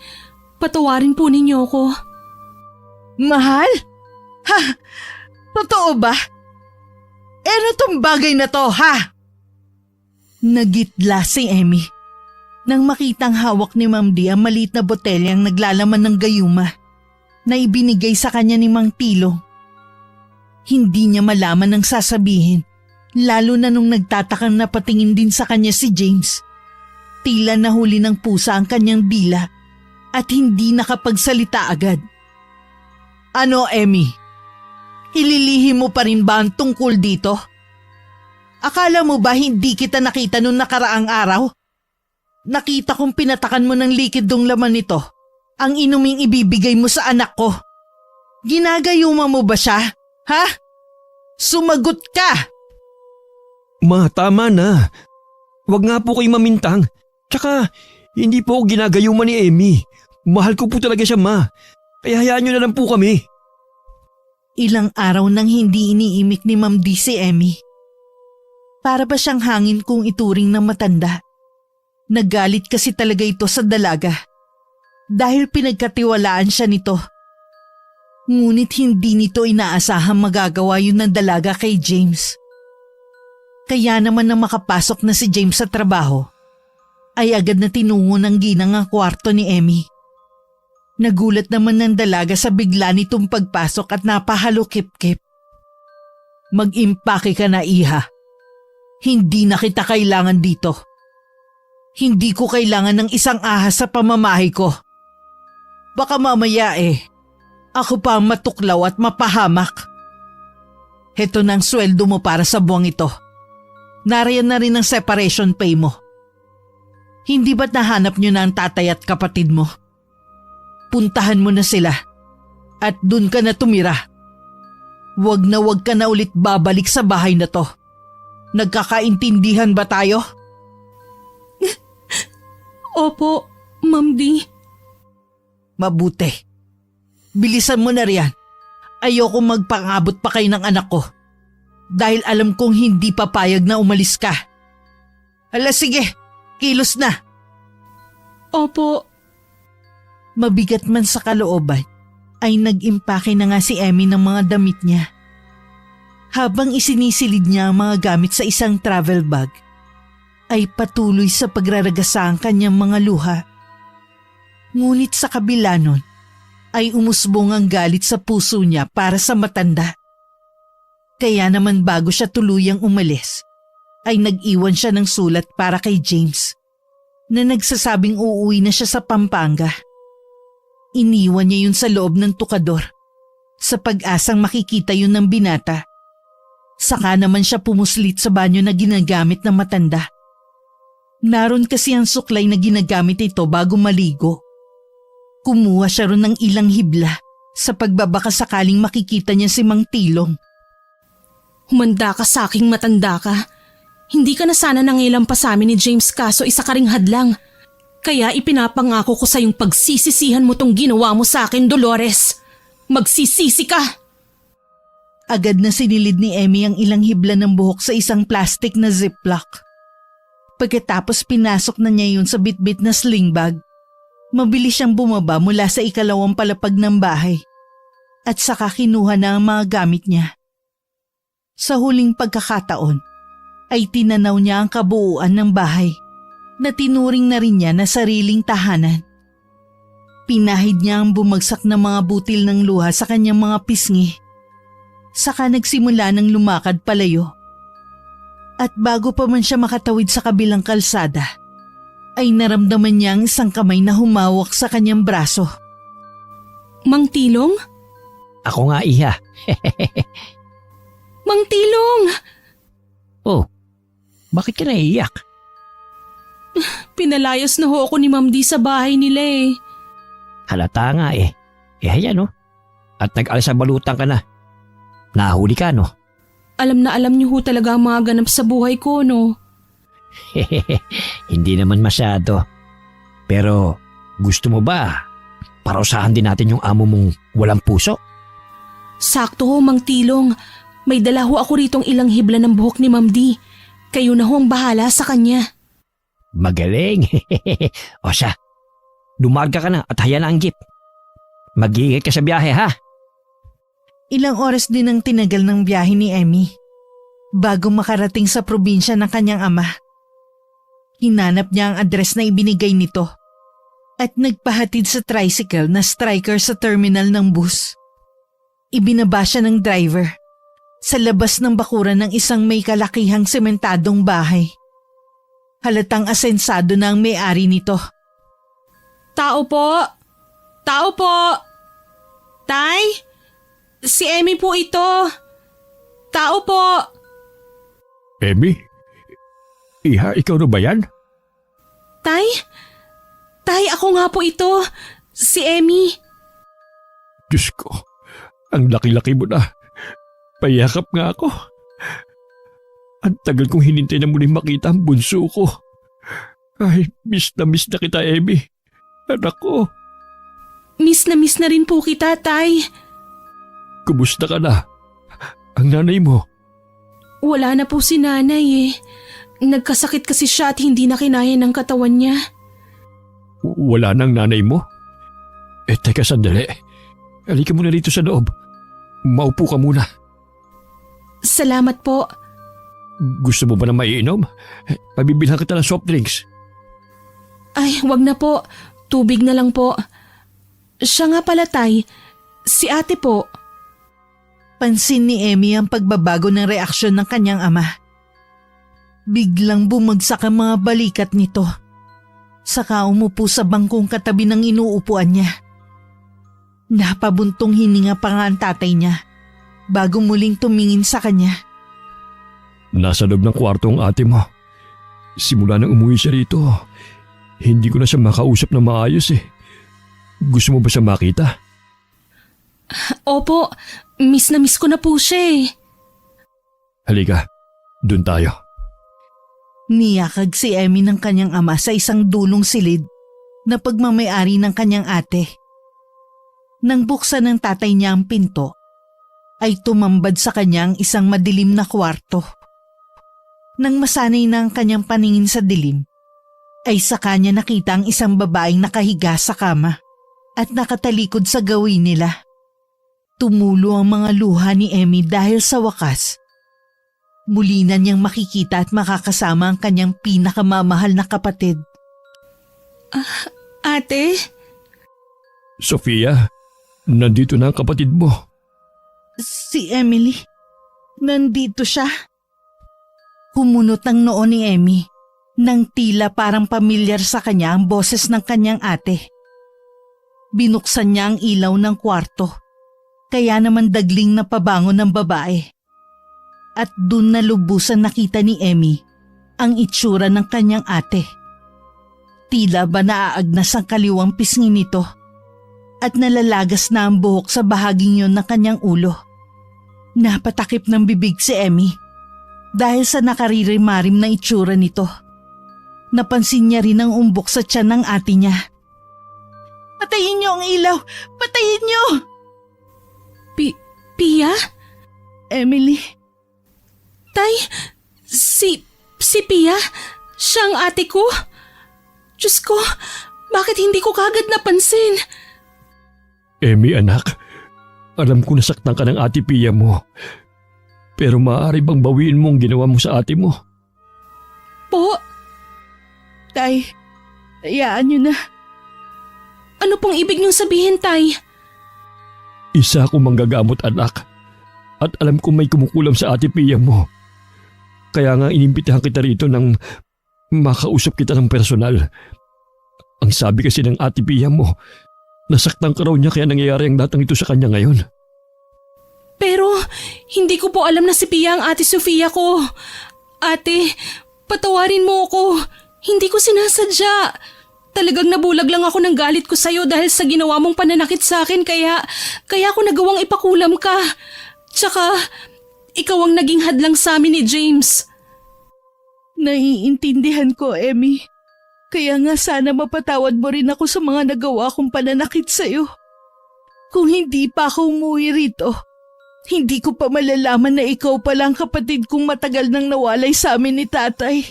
Patawarin po ninyo ako. Mahal? Ha? Totoo ba? Ano tong bagay na to, ha? Nagitla si Emmy nang makitang hawak ni Ma'am Di ang maliit na botelyang naglalaman ng gayuma na ibinigay sa kanya ni Mang Tilong. Hindi niya malaman ang sasabihin, lalo na nung nagtatakang napatingin din sa kanya si James. Tila nahuli ng pusa ang kanyang dila at hindi nakapagsalita agad. Ano, Emmy? Ililihim mo pa rin ba ang tungkol dito? Akala mo ba hindi kita nakita nung nakaraang araw? Nakita kong pinatakan mo ng likidong laman nito ang inuming ibibigay mo sa anak ko. Ginagayuma mo ba siya? Ha? Sumagot ka! Ma, tama na. Huwag nga po kayo mamintang. Tsaka, hindi po ako ginagayuman ni Emmy. Mahal ko po talaga siya, Ma. Kaya hayaan niyo na lang po kami. Ilang araw nang hindi iniimik ni Ma'am Di si Emmy. Para ba siyang hangin kung ituring ng matanda? Nagalit kasi talaga ito sa dalaga dahil pinagkatiwalaan siya nito. Ngunit hindi nito inaasahang magagawa yun ng dalaga kay James. Kaya naman nang makapasok na si James sa trabaho, ay agad na tinungo ng ginang ang kwarto ni Emmy. Nagulat naman ng dalaga sa bigla nitong pagpasok at napahalukip-kip. Mag-impake ka na, iha. Hindi na kita kailangan dito. Hindi ko kailangan ng isang ahas sa pamamahay ko. Baka mamaya Ako pa ang matuklaw at mapahamak. Heto na ang sweldo mo para sa buwang ito. Nariyan na rin ang separation pay mo. Hindi ba't nahanap nyo na ang tatay at kapatid mo? Puntahan mo na sila at dun ka na tumira. Wag ka na ulit babalik sa bahay na to. Nagkakaintindihan ba tayo? Opo, Ma'am D. Mabuti. Bilisan mo na riyan. Ayoko magpangabot pa kayo ng anak ko. Dahil alam kong hindi papayag na umalis ka. Hala sige, kilos na. Opo. Mabigat man sa kalooban, ay nag-impake na nga si Emmy ng mga damit niya. Habang isinisilid niya ang mga gamit sa isang travel bag, ay patuloy sa pagraragasa ang kanyang mga luha. Ngunit sa kabila nun, ay umusbong ang galit sa puso niya para sa matanda. Kaya naman bago siya tuluyang umalis, ay nag-iwan siya ng sulat para kay James na nagsasabing uuwi na siya sa Pampanga. Iniwan niya yun sa loob ng tukador sa pag-asang makikita yun ng binata. Saka naman siya pumuslit sa banyo na ginagamit ng matanda. Naroon kasi ang suklay na ginagamit ito bago maligo. Kumuha siya ron ng ilang hibla sa pagbabaka sakaling makikita niya si Mang Tilong. Humanda ka sa aking matanda ka. Hindi ka na sana nangilam pa sa amin ni James kaso isa ka ring hadlang. Kaya ipinapangako ko sa yung pagsisisihan mo tong ginawa mo sa akin, Dolores. Magsisisi ka! Agad na sinilid ni Emmy ang ilang hibla ng buhok sa isang plastic na ziplock. Pagkatapos pinasok na niya yun sa bitbit na sling bag, mabilis siyang bumaba mula sa ikalawang palapag ng bahay at saka kinuha na ang mga gamit niya. Sa huling pagkakataon ay tinanaw niya ang kabuuan ng bahay na tinuring na rin niya na sariling tahanan. Pinahid niya ang bumagsak na mga butil ng luha sa kanyang mga pisngi. Saka nagsimula ng lumakad palayo. At bago pa man siya makatawid sa kabilang kalsada, ay naramdaman niya ang isang kamay na humawak sa kanyang braso. Mang Tilong? Ako nga, iha. Mang Tilong! Oh, bakit ka naiiyak? Pinalayas na ho ako ni Ma'am D sa bahay nila eh. Halata nga eh. Ayan no. At nag-alis sa balutan ka na. Nahuli ka no? Alam na alam niyo ho talaga ang mga ganap sa buhay ko, no? Hindi naman masyado. Pero gusto mo ba parusahan din natin yung amo mong walang puso? Sakto ho, Mang Tilong. May dala ho ako ritong ilang hibla ng buhok ni Ma'am D. Kayo na ho ang bahala sa kanya. Magaling. O siya, lumarga ka na at haya na ang jeep. Mag-iingat ka sa biyahe ha. Ilang oras din ang tinagal ng biyahe ni Emmy bago makarating sa probinsya ng kanyang ama. Hinanap niya ang address na ibinigay nito at nagpahatid sa tricycle na striker sa terminal ng bus. Ibinaba siya ng driver sa labas ng bakuran ng isang may kalakihang sementadong bahay. Halatang asensado na ang may-ari nito. Tao po! Tao po! Tay? Si Emmy po ito. Tao po! Emmy? Iha, ikaw na ba yan? Tay? Tay, ako nga po ito. Si Emmy. Diyos ko, ang laki-laki mo na. Payakap nga ako. Ang tagal kong hinintay na muling makita ang bunso ko. Ay, miss na kita, Emmy. Anak ko. Miss na rin po kita, Tay. Kumusta ka na? Ang nanay mo? Wala na po si nanay eh. Nagkasakit kasi siya at hindi na kinaya ng katawan niya. Wala nang nanay mo? Teka sandali. Halika muna dito sa loob. Maupo ka muna. Salamat po. Gusto mo ba na maiinom? Pabibilhan kita ng soft drinks. Ay, wag na po. Tubig na lang po. Siya nga pala, Tay. Si ate po. Pansin ni Emmy ang pagbabago ng reaksyon ng kanyang ama. Biglang bumagsak ang mga balikat nito. Saka umupo sa bangkong katabi ng inuupuan niya. Napabuntong hininga pa nga ang tatay niya bago muling tumingin sa kanya. Nasa loob ng kwarto ang ate mo. Simula nang umuwi siya rito, hindi ko na siya makausap na maayos eh. Gusto mo ba siya makita? Opo, miss na miss ko na po siya eh. Halika, dun tayo. Niyakag si Emmy ng kanyang ama sa isang dulong silid na pagmamayari ng kanyang ate. Nang buksan ng tatay niya ang pinto, ay tumambad sa kanya ang isang madilim na kwarto. Nang masanay na ang kanyang paningin sa dilim, ay sa kanya nakita ang isang babaeng nakahiga sa kama at nakatalikod sa gawin nila. Tumulo ang mga luha ni Emmy dahil sa wakas, muli na niyang makikita at makakasama ang kanyang pinakamamahal na kapatid. Ate? Sofia, nandito na ang kapatid mo. Si Emily, nandito siya. Humunot ang noo ni Emmy nang tila parang pamilyar sa kanya ang boses ng kanyang ate. Binuksan niya ang ilaw ng kwarto, kaya naman dagling na pabangon ng babae. At dun na lubusan nakita ni Emmy ang itsura ng kanyang ate. Tila ba naaagnas ang kaliwang pisngi nito at nalalagas na ang buhok sa bahaging yon ng kanyang ulo. Napatakip ng bibig si Emmy dahil sa nakaririmarim na itsura nito. Napansin niya rin ang umbok sa tiyan ng ate niya. "Patayin niyo ang ilaw! Patayin niyo!" Pia? Emily, Tay, si Pia? Siya ang ate ko? Diyos ko, bakit hindi ko kagad napansin? Emmy anak, alam ko nasaktan ka ng ate Pia mo. Pero maaari bang bawiin mo ang ginawa mo sa ate mo? Po, tay, hayaan niyo na. ano pong ibig niyong sabihin, Tay? Isa akong manggagamot anak. At alam ko may kumukulam sa ate Pia mo. Kaya nga inimbitahan kita rito nang makausap kita ng personal. Ang sabi kasi ng ate Pia mo, nasaktan ka raw niya kaya nangyayari ang lahat ng ito sa kanya ngayon. Pero hindi ko po alam na si Pia ang ate Sofia ko. Ate, patawarin mo ako. Hindi ko sinasadya. Talagang nabulag lang ako ng galit ko sa'yo dahil sa ginawa mong pananakit sa akin kaya ako nagawang ipakulam ka. Tsaka, ikaw ang naging hadlang sa amin ni James. Naiintindihan ko, Emmy. Kaya nga sana mapatawad mo rin ako sa mga nagawa kong pananakit sa'yo. Kung hindi pa ako umuwi rito, hindi ko pa malalaman na ikaw pala ang kapatid kong matagal nang nawalay sa amin ni tatay.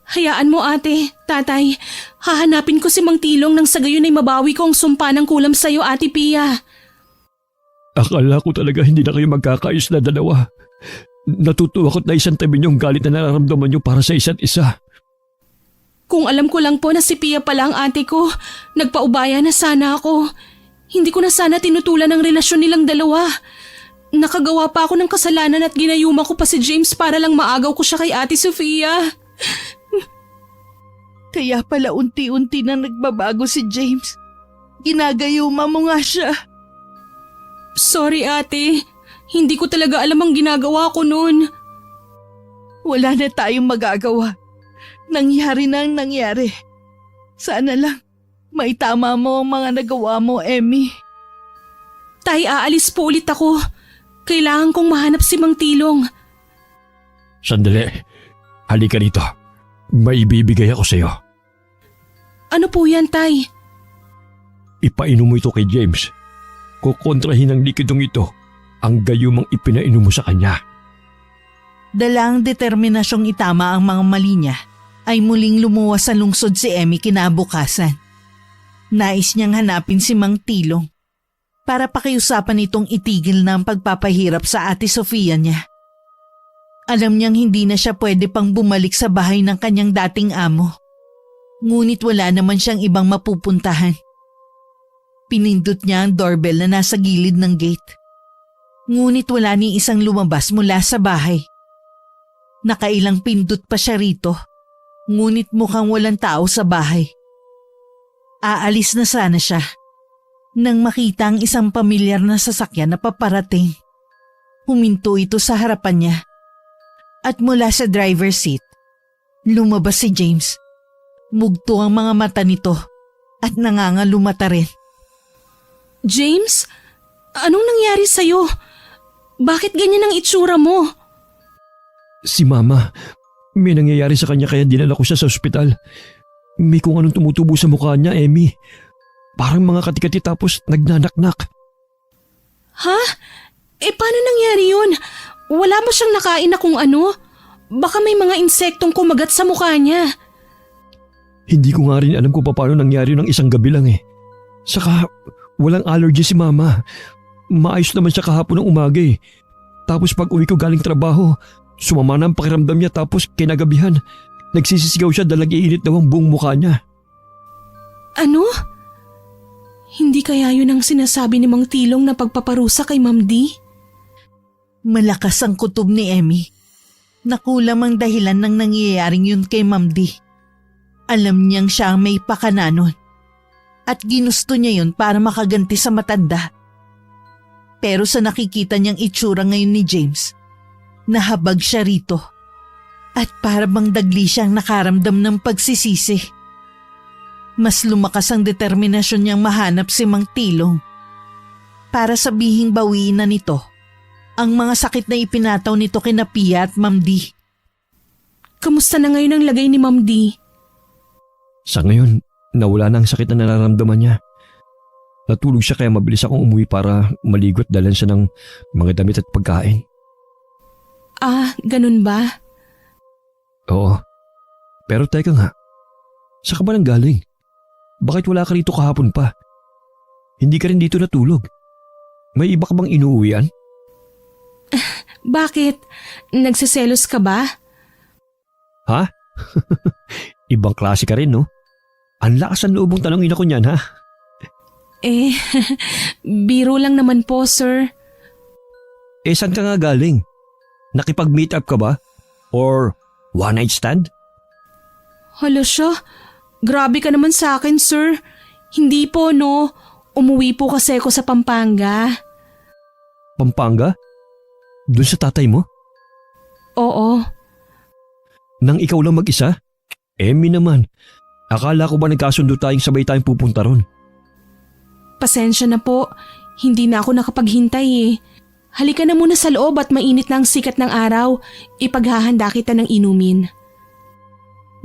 Hayaan mo ate, tatay. Hahanapin ko si Mang Tilong nang sa gayon ay mabawi ko ang sumpa ng kulam sa'yo, Ate Pia. Akala ko talaga hindi na kayo magkakaayos na dalawa. Natutuwa ko't naisan tabi niyong galit na nararamdaman niyo para sa isa't isa. Kung alam ko lang po na si Pia pala ang ate ko, nagpaubaya na sana ako. Hindi ko na sana tinutulan ang relasyon nilang dalawa. Nakagawa pa ako ng kasalanan at ginayuma ko pa si James para lang maagaw ko siya kay Ate Sofia. Kaya pala unti-unti na nagbabago si James. Ginagayuma mo nga siya. Sorry ate, hindi ko talaga alam ang ginagawa ko noon. Wala na tayong magagawa. Nangyari na ang nangyari. Sana lang maitama mo ang mga nagawa mo, Emmy. Tay, aalis po ulit ako. Kailangan kong mahanap si Mang Tilong. Sandali, halika rito. May ibibigay ako sa'yo. Ano po yan, Tay? Ipainom mo ito kay James. Kukontrahin ng likidong ito ang gayumang ipinainom mo sa kanya. Dalang determinasyong itama ang mga mali niya, ay muling lumuwas sa lungsod si Emmy kinabukasan. Nais niyang hanapin si Mang Tilong para pakiusapan itong itigil na ang pagpapahirap sa Ate Sofia niya. Alam niyang hindi na siya pwede pang bumalik sa bahay ng kanyang dating amo. Ngunit wala naman siyang ibang mapupuntahan. Pinindot niya ang doorbell na nasa gilid ng gate. Ngunit wala ni isang lumabas mula sa bahay. Nakailang pindot pa siya rito, ngunit mukhang walang tao sa bahay. Aalis na sana siya Nang makita ang isang pamilyar na sasakyan na paparating, huminto ito sa harapan niya. At mula sa driver's seat, lumabas si James. Mugto ang mga mata nito at nangangalumata rin. James, anong nangyari sa'yo? Bakit ganyan ang itsura mo? Si Mama, may nangyayari sa kanya kaya dinala ko siya sa ospital. May kung anong tumutubo sa mukha niya, Emmy. Parang mga katikati tapos nagnanaknak. Ha? Paano nangyari yun? Wala ba siyang nakain na kung ano? Baka may mga insektong kumagat sa mukha niya. Hindi ko nga rin alam kung paano nangyari ng isang gabi lang eh. Saka walang allergy si Mama. Maayos naman siya kahapon ng umaga eh. Tapos pag uwi ko galing trabaho, sumama na ang pakiramdam niya tapos kinagabihan. Nagsisisigaw siya dahil nag-iinit daw ang buong mukha niya. Ano? Hindi kaya yun ang sinasabi ni Mang Tilong na pagpaparusa kay Ma'am D? Malakas ang kutob ni Emmy. Nakulam ang dahilan ng nangyayaring yun kay Ma'am D. Alam niyang siya ang may pakananon. At ginusto niya yun para makaganti sa matanda. Pero sa nakikita niyang itsura ngayon ni James, nahabag siya rito. At para bang dagli siyang nakaramdam ng pagsisisi. Mas lumakas ang determinasyon niyang mahanap si Mang Tilong. Para sabihing bawiin na nito ang mga sakit na ipinataw nito kina Pia at Ma'am D. Kamusta na ngayon ang lagay ni Ma'am D? Sa ngayon, nawala na ang sakit na nararamdaman niya. Natulog siya kaya mabilis akong umuwi para maligot dalan siya ng mga damit at pagkain. Ah, ganun ba? Oo. Pero teka nga, saan ka ba nang galing? Bakit wala ka rito kahapon pa? Hindi ka rin dito natulog. May iba ka bang inuuwian? Bakit? Nagsiselos ka ba? Ha? Ibang klase ka rin, no? Ang lakas ang loobong tanongin ako niyan, ha? Biro lang naman po, sir. Saan ka nga galing? Nakipag-meet up ka ba? Or one night stand? Hala siya, grabe ka naman sa akin, sir. Hindi po, no. Umuwi po kasi ako sa Pampanga. Pampanga? Doon sa tatay mo? Oo. Nang ikaw lang mag-isa? Emmy naman. Akala ko ba nagkasundo tayong sabay tayong pupunta ron? Pasensya na po, hindi na ako nakapaghintay eh. Halika na muna sa loob at mainit na ang sikat ng araw. Ipaghahanda kita ng inumin.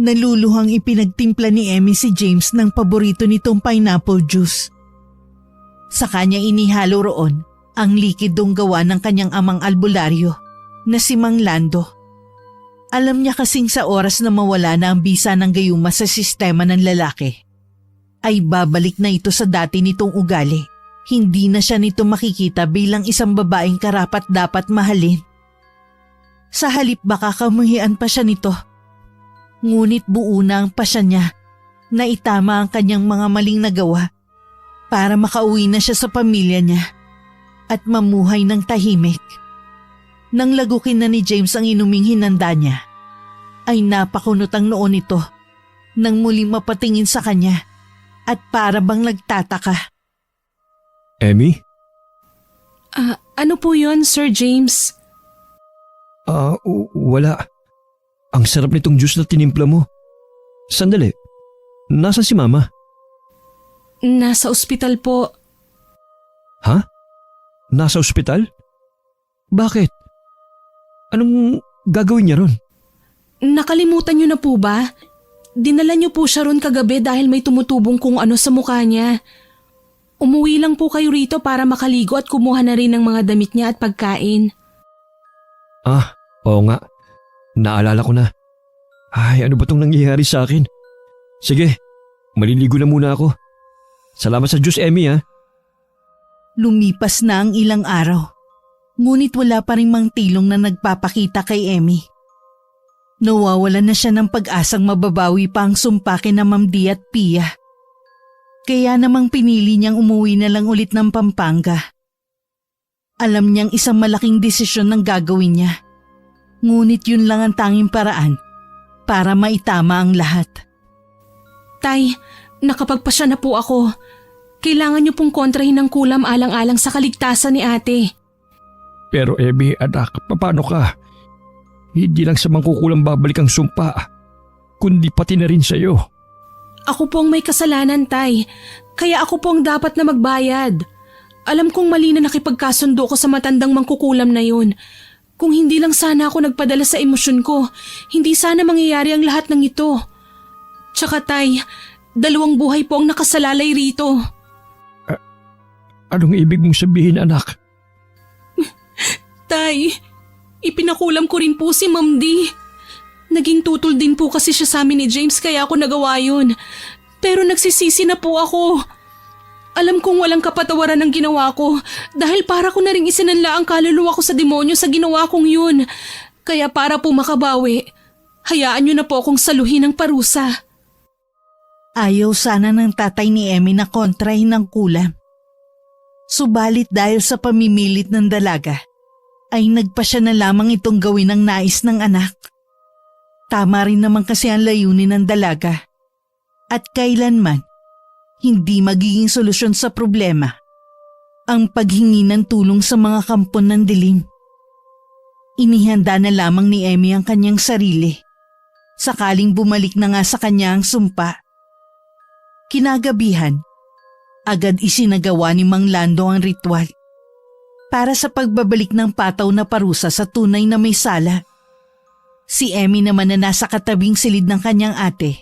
Naluluhang ipinagtimpla ni Emmy si James ng paborito nitong pineapple juice. Sa kanya inihalo roon ang likidong gawa ng kanyang amang albularyo na si Mang Lando. Alam niya kasing sa oras na mawala na ang bisa ng gayuma sa sistema ng lalaki, ay babalik na ito sa dati nitong ugali. Hindi na siya nito makikita bilang isang babaeng karapat dapat mahalin. Sa halip baka kamuhian pa siya nito. Ngunit buo na ang pasya niya na itama ang kanyang mga maling nagawa para makauwi na siya sa pamilya niya at mamuhay ng tahimik. Nang lagukin na ni James ang inuming hinanda niya, ay napakunot ang noo nito nang muling mapatingin sa kanya at para bang nagtataka. Emmy? Ano po yon, Sir James? Wala. Ang sarap nitong juice na tinimpla mo. Sandali, nasa si Mama? Nasa ospital po. Ha? Nasa ospital? Bakit? Anong gagawin niya ron? Nakalimutan niyo na po ba? Dinala niyo po siya ron kagabi dahil may tumutubong kung ano sa mukha niya. Umuwi lang po kayo rito para makaligo at kumuha na rin ng mga damit niya at pagkain. Oo nga. Naalala ko na. Ay, ano ba tong nangyayari sa akin? Sige, maliligo na muna ako. Salamat sa Diyos, Emmy, ha? Lumipas na ang ilang araw. Ngunit wala pa rin Mang Tilong na nagpapakita kay Emmy. Nawawalan na siya ng pag-asang mababawi pa ang sumpakin na Ma'am D at Pia. Kaya namang pinili niyang umuwi na lang ulit ng Pampanga. Alam niyang isang malaking desisyon ang gagawin niya. Ngunit yun lang ang tanging paraan para maitama ang lahat. Tay, nakapagpasya na po ako. Kailangan niyo pong kontrahin ng kulam alang-alang sa kaligtasan ni ate. Pero Emmy, anak, paano ka? Hindi lang sa mangkukulam babalik ang sumpa, kundi pati na rin sa'yo. Ako po ang may kasalanan, Tay. Kaya ako po ang dapat na magbayad. Alam kong mali na nakipagkasundo ko sa matandang mangkukulam na yun. Kung hindi lang sana ako nagpadala sa emosyon ko, hindi sana mangyayari ang lahat ng ito. Tsaka Tay, 2 buhay po ang nakasalalay rito. Anong ibig mong sabihin, anak? Tay, ipinakulam ko rin po si Ma'am D. Naging tutol din po kasi siya sa amin ni James kaya ako nagawa yun. Pero nagsisisi na po ako. Alam kong walang kapatawaran ang ginawa ko dahil para ko na rin isinanla ang kaluluwa ko sa demonyo sa ginawa kong yun. Kaya para po makabawi, hayaan niyo na po akong saluhin ng parusa. Ayaw sana ng tatay ni Emmy na kontrahin ng kulam. Subalit dahil sa pamimilit ng dalaga, ay nagpasya na lamang itong gawin ang nais ng anak. Tama rin naman kasi ang layunin ng dalaga. At kailanman, hindi magiging solusyon sa problema ang paghingi ng tulong sa mga kampon ng dilim. Inihanda na lamang ni Emmy ang kanyang sarili, sakaling bumalik na nga sa kanya ang sumpa. Kinagabihan, agad isinagawa ni Mang Lando ang ritual para sa pagbabalik ng pataw na parusa sa tunay na may sala. Si Emmy naman na nasa katabing silid ng kanyang ate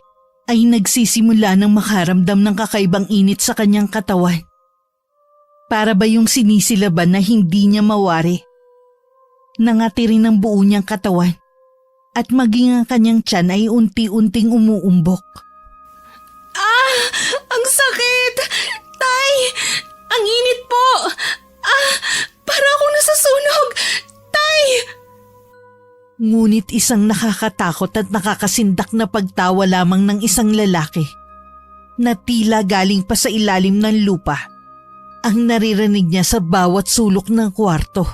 ay nagsisimula ng makaramdam ng kakaibang init sa kanyang katawan. Para ba yung sinisilaban na hindi niya mawari? Nangati rin ang buo niyang katawan at maging ang kanyang tiyan ay unti-unting umuumbok. Ah! Ang sakit! Tay! Ang init po! Ah! Para akong nasasunog! Tay! Ngunit isang nakakatakot at nakakasindak na pagtawa lamang ng isang lalaki na tila galing pa sa ilalim ng lupa ang naririnig niya sa bawat sulok ng kwarto.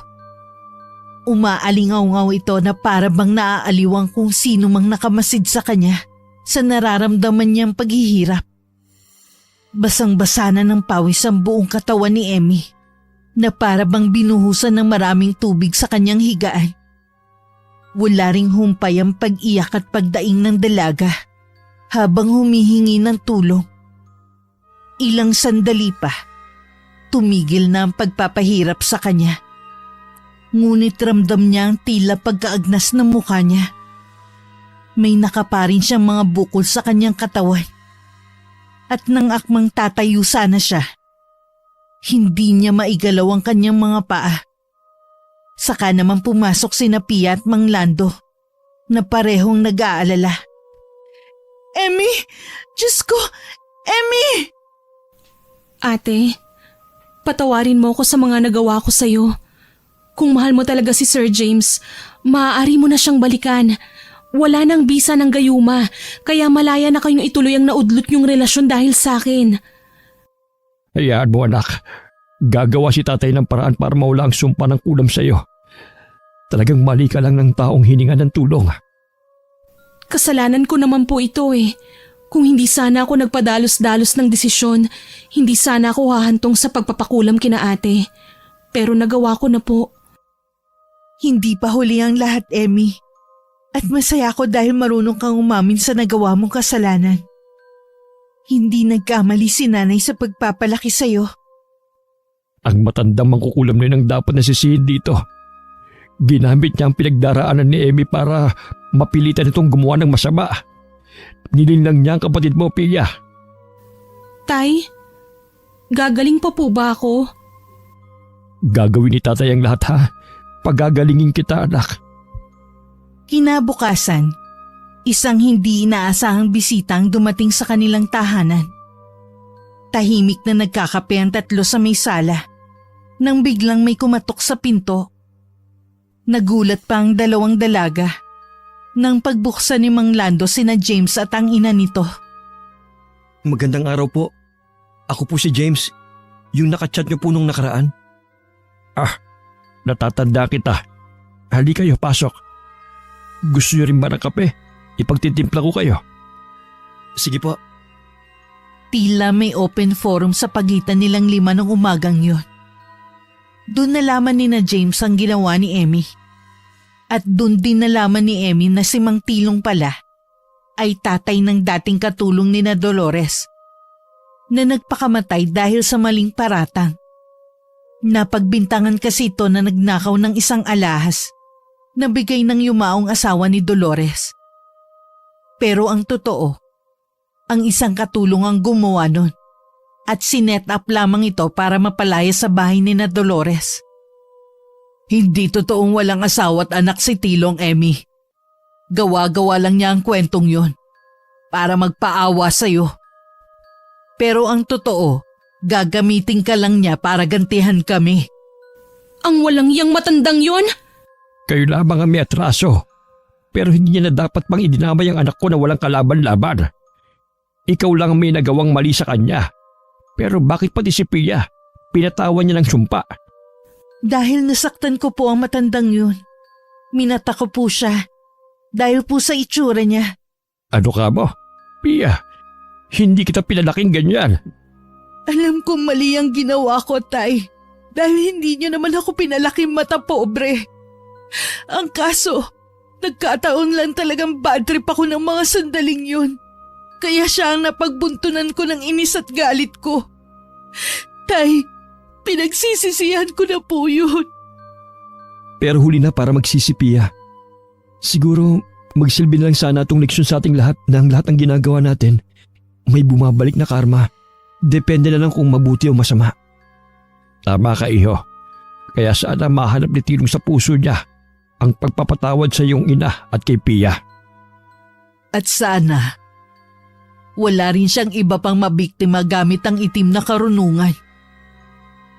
Umaalingaw-ngaw ito na para bang naaaliwang kung sino mang nakamasid sa kanya sa nararamdaman niyang paghihirap. Basang-basa na ng pawis ang buong katawan ni Emmy na para bang binuhusan ng maraming tubig sa kanyang higaan. Wala ring humpay ang pag-iyak at pagdaing ng dalaga habang humihingi ng tulong. Ilang sandali pa, tumigil na ang pagpapahirap sa kanya. Ngunit ramdam niya ang tila pagkaagnas ng mukha niya. May nakaparin siyang mga bukol sa kanyang katawan. At nang akmang tatayo sana siya, hindi niya maigalaw ang kanyang mga paa. Saka naman pumasok sina Pia at Mang Lando na parehong nag-aalala. Emmy! Diyos ko! Emmy! Ate, patawarin mo ako sa mga nagawa ko sa'yo. Kung mahal mo talaga si Sir James, maaari mo na siyang balikan. Wala nang bisa ng gayuma, kaya malaya na kayong ituloy ang naudlot niyong relasyon dahil sa akin. Hayaan mo, anak. Gagawa si tatay ng paraan para mawala ang sumpa ng kulam sa'yo. Talagang mali ka lang ng taong hininga ng tulong. Kasalanan ko naman po ito eh. Kung hindi sana ako nagpadalos-dalos ng desisyon, hindi sana ako hahantong sa pagpapakulam kina ate. Pero nagawa ko na po. Hindi pa huli ang lahat, Emmy. At masaya ako dahil marunong kang umamin sa nagawa mong kasalanan. Hindi nagkamali si nanay sa pagpapalaki sa'yo. Ang matandang mangkukulam na yun ang dapat nasisihin dito. Ginamit niya ang pinagdaraanan ni Emmy para mapilitan itong gumawa ng masama. Nilinlang niya ang kapatid mo, Pia. Tay, gagaling pa po ba ako? Gagawin ni tatay ang lahat, ha? Pagagalingin kita, anak. Kinabukasan, isang hindi inaasahang bisita ang dumating sa kanilang tahanan. Tahimik na nagkakape ang tatlo sa may sala nang biglang may kumatok sa pinto. Nagulat pa ang dalawang dalaga nang pagbuksan ni Mang Lando sina James at ang ina nito. Magandang araw po. Ako po si James, yung nakachat niyo po nung nakaraan. Ah, natatanda kita. Hali kayo, pasok. Gusto niyo rin ba ng kape? Ipagtitimpla ko kayo. Sige po. Tila may open forum sa pagitan nilang lima ng umagang yun. Doon nalaman ni na James ang ginawa ni Emmy. At doon din nalaman ni Emmy na si Mang Tilong pala ay tatay ng dating katulong ni na Dolores na nagpakamatay dahil sa maling paratang. Napagbintangan kasi ito na nagnakaw ng isang alahas na bigay ng yumaong asawa ni Dolores. Pero ang totoo, ang isang katulong ang gumawa nun at sinet up lamang ito para mapalaya sa bahay ni na Dolores. Hindi totoong walang asawa at anak si Tilong, Emmy. Gawa-gawa lang niya ang kwentong yun para magpaawa sa'yo. Pero ang totoo, gagamitin ka lang niya para gantihan kami. Ang walang yang matandang yun? Kayo lamang ang may atraso. Pero hindi niya na dapat pang idinamay ang anak ko na walang kalaban-laban. Ikaw lang ang may nagawang mali sa kanya. Pero bakit pati si Pia? Pinatawan niya ng sumpa. Dahil nasaktan ko po ang matandang yun. Minata ko po siya dahil po sa itsura niya. Ano ka mo? Pia, hindi kita pinalaking ganyan. Alam kong mali ang ginawa ko, Tay. Dahil hindi niyo naman ako pinalaking mata pobre. Ang kaso, nagkataon lang talagang bad trip ako ng mga sandaling yun. Kaya siya ang napagbuntunan ko ng inis at galit ko. Tay, pinagsisisihan ko na po yun. Pero huli na para magsisipiya. Siguro magsilbi na lang sana itong leksyon sa ating lahat na ang lahat ng ginagawa natin may bumabalik na karma. Depende na lang kung mabuti o masama. Tama ka, iho. Kaya sana mahanap ni Tilong sa puso niya ang pagpapatawad sa iyong ina at kay Pia. At sana, wala rin siyang iba pang mabiktima gamit ang itim na karunungan.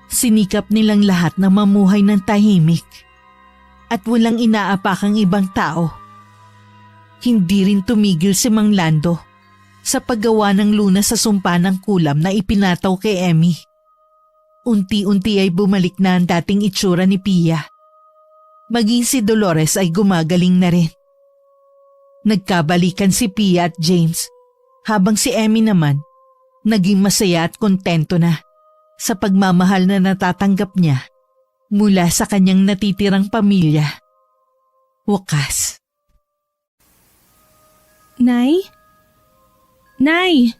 Sinikap nilang lahat na mamuhay ng tahimik at walang inaapakang ibang tao. Hindi rin tumigil si Mang Lando sa paggawa ng lunas sa sumpa ng kulam na ipinataw kay Emmy. Unti-unti ay bumalik na ang dating itsura ni Pia. Maging si Dolores ay gumagaling na rin. Nagkabalikan si Pia at James, habang si Emmy naman naging masaya at kontento na sa pagmamahal na natatanggap niya mula sa kanyang natitirang pamilya. Wakas. Nay? Nay!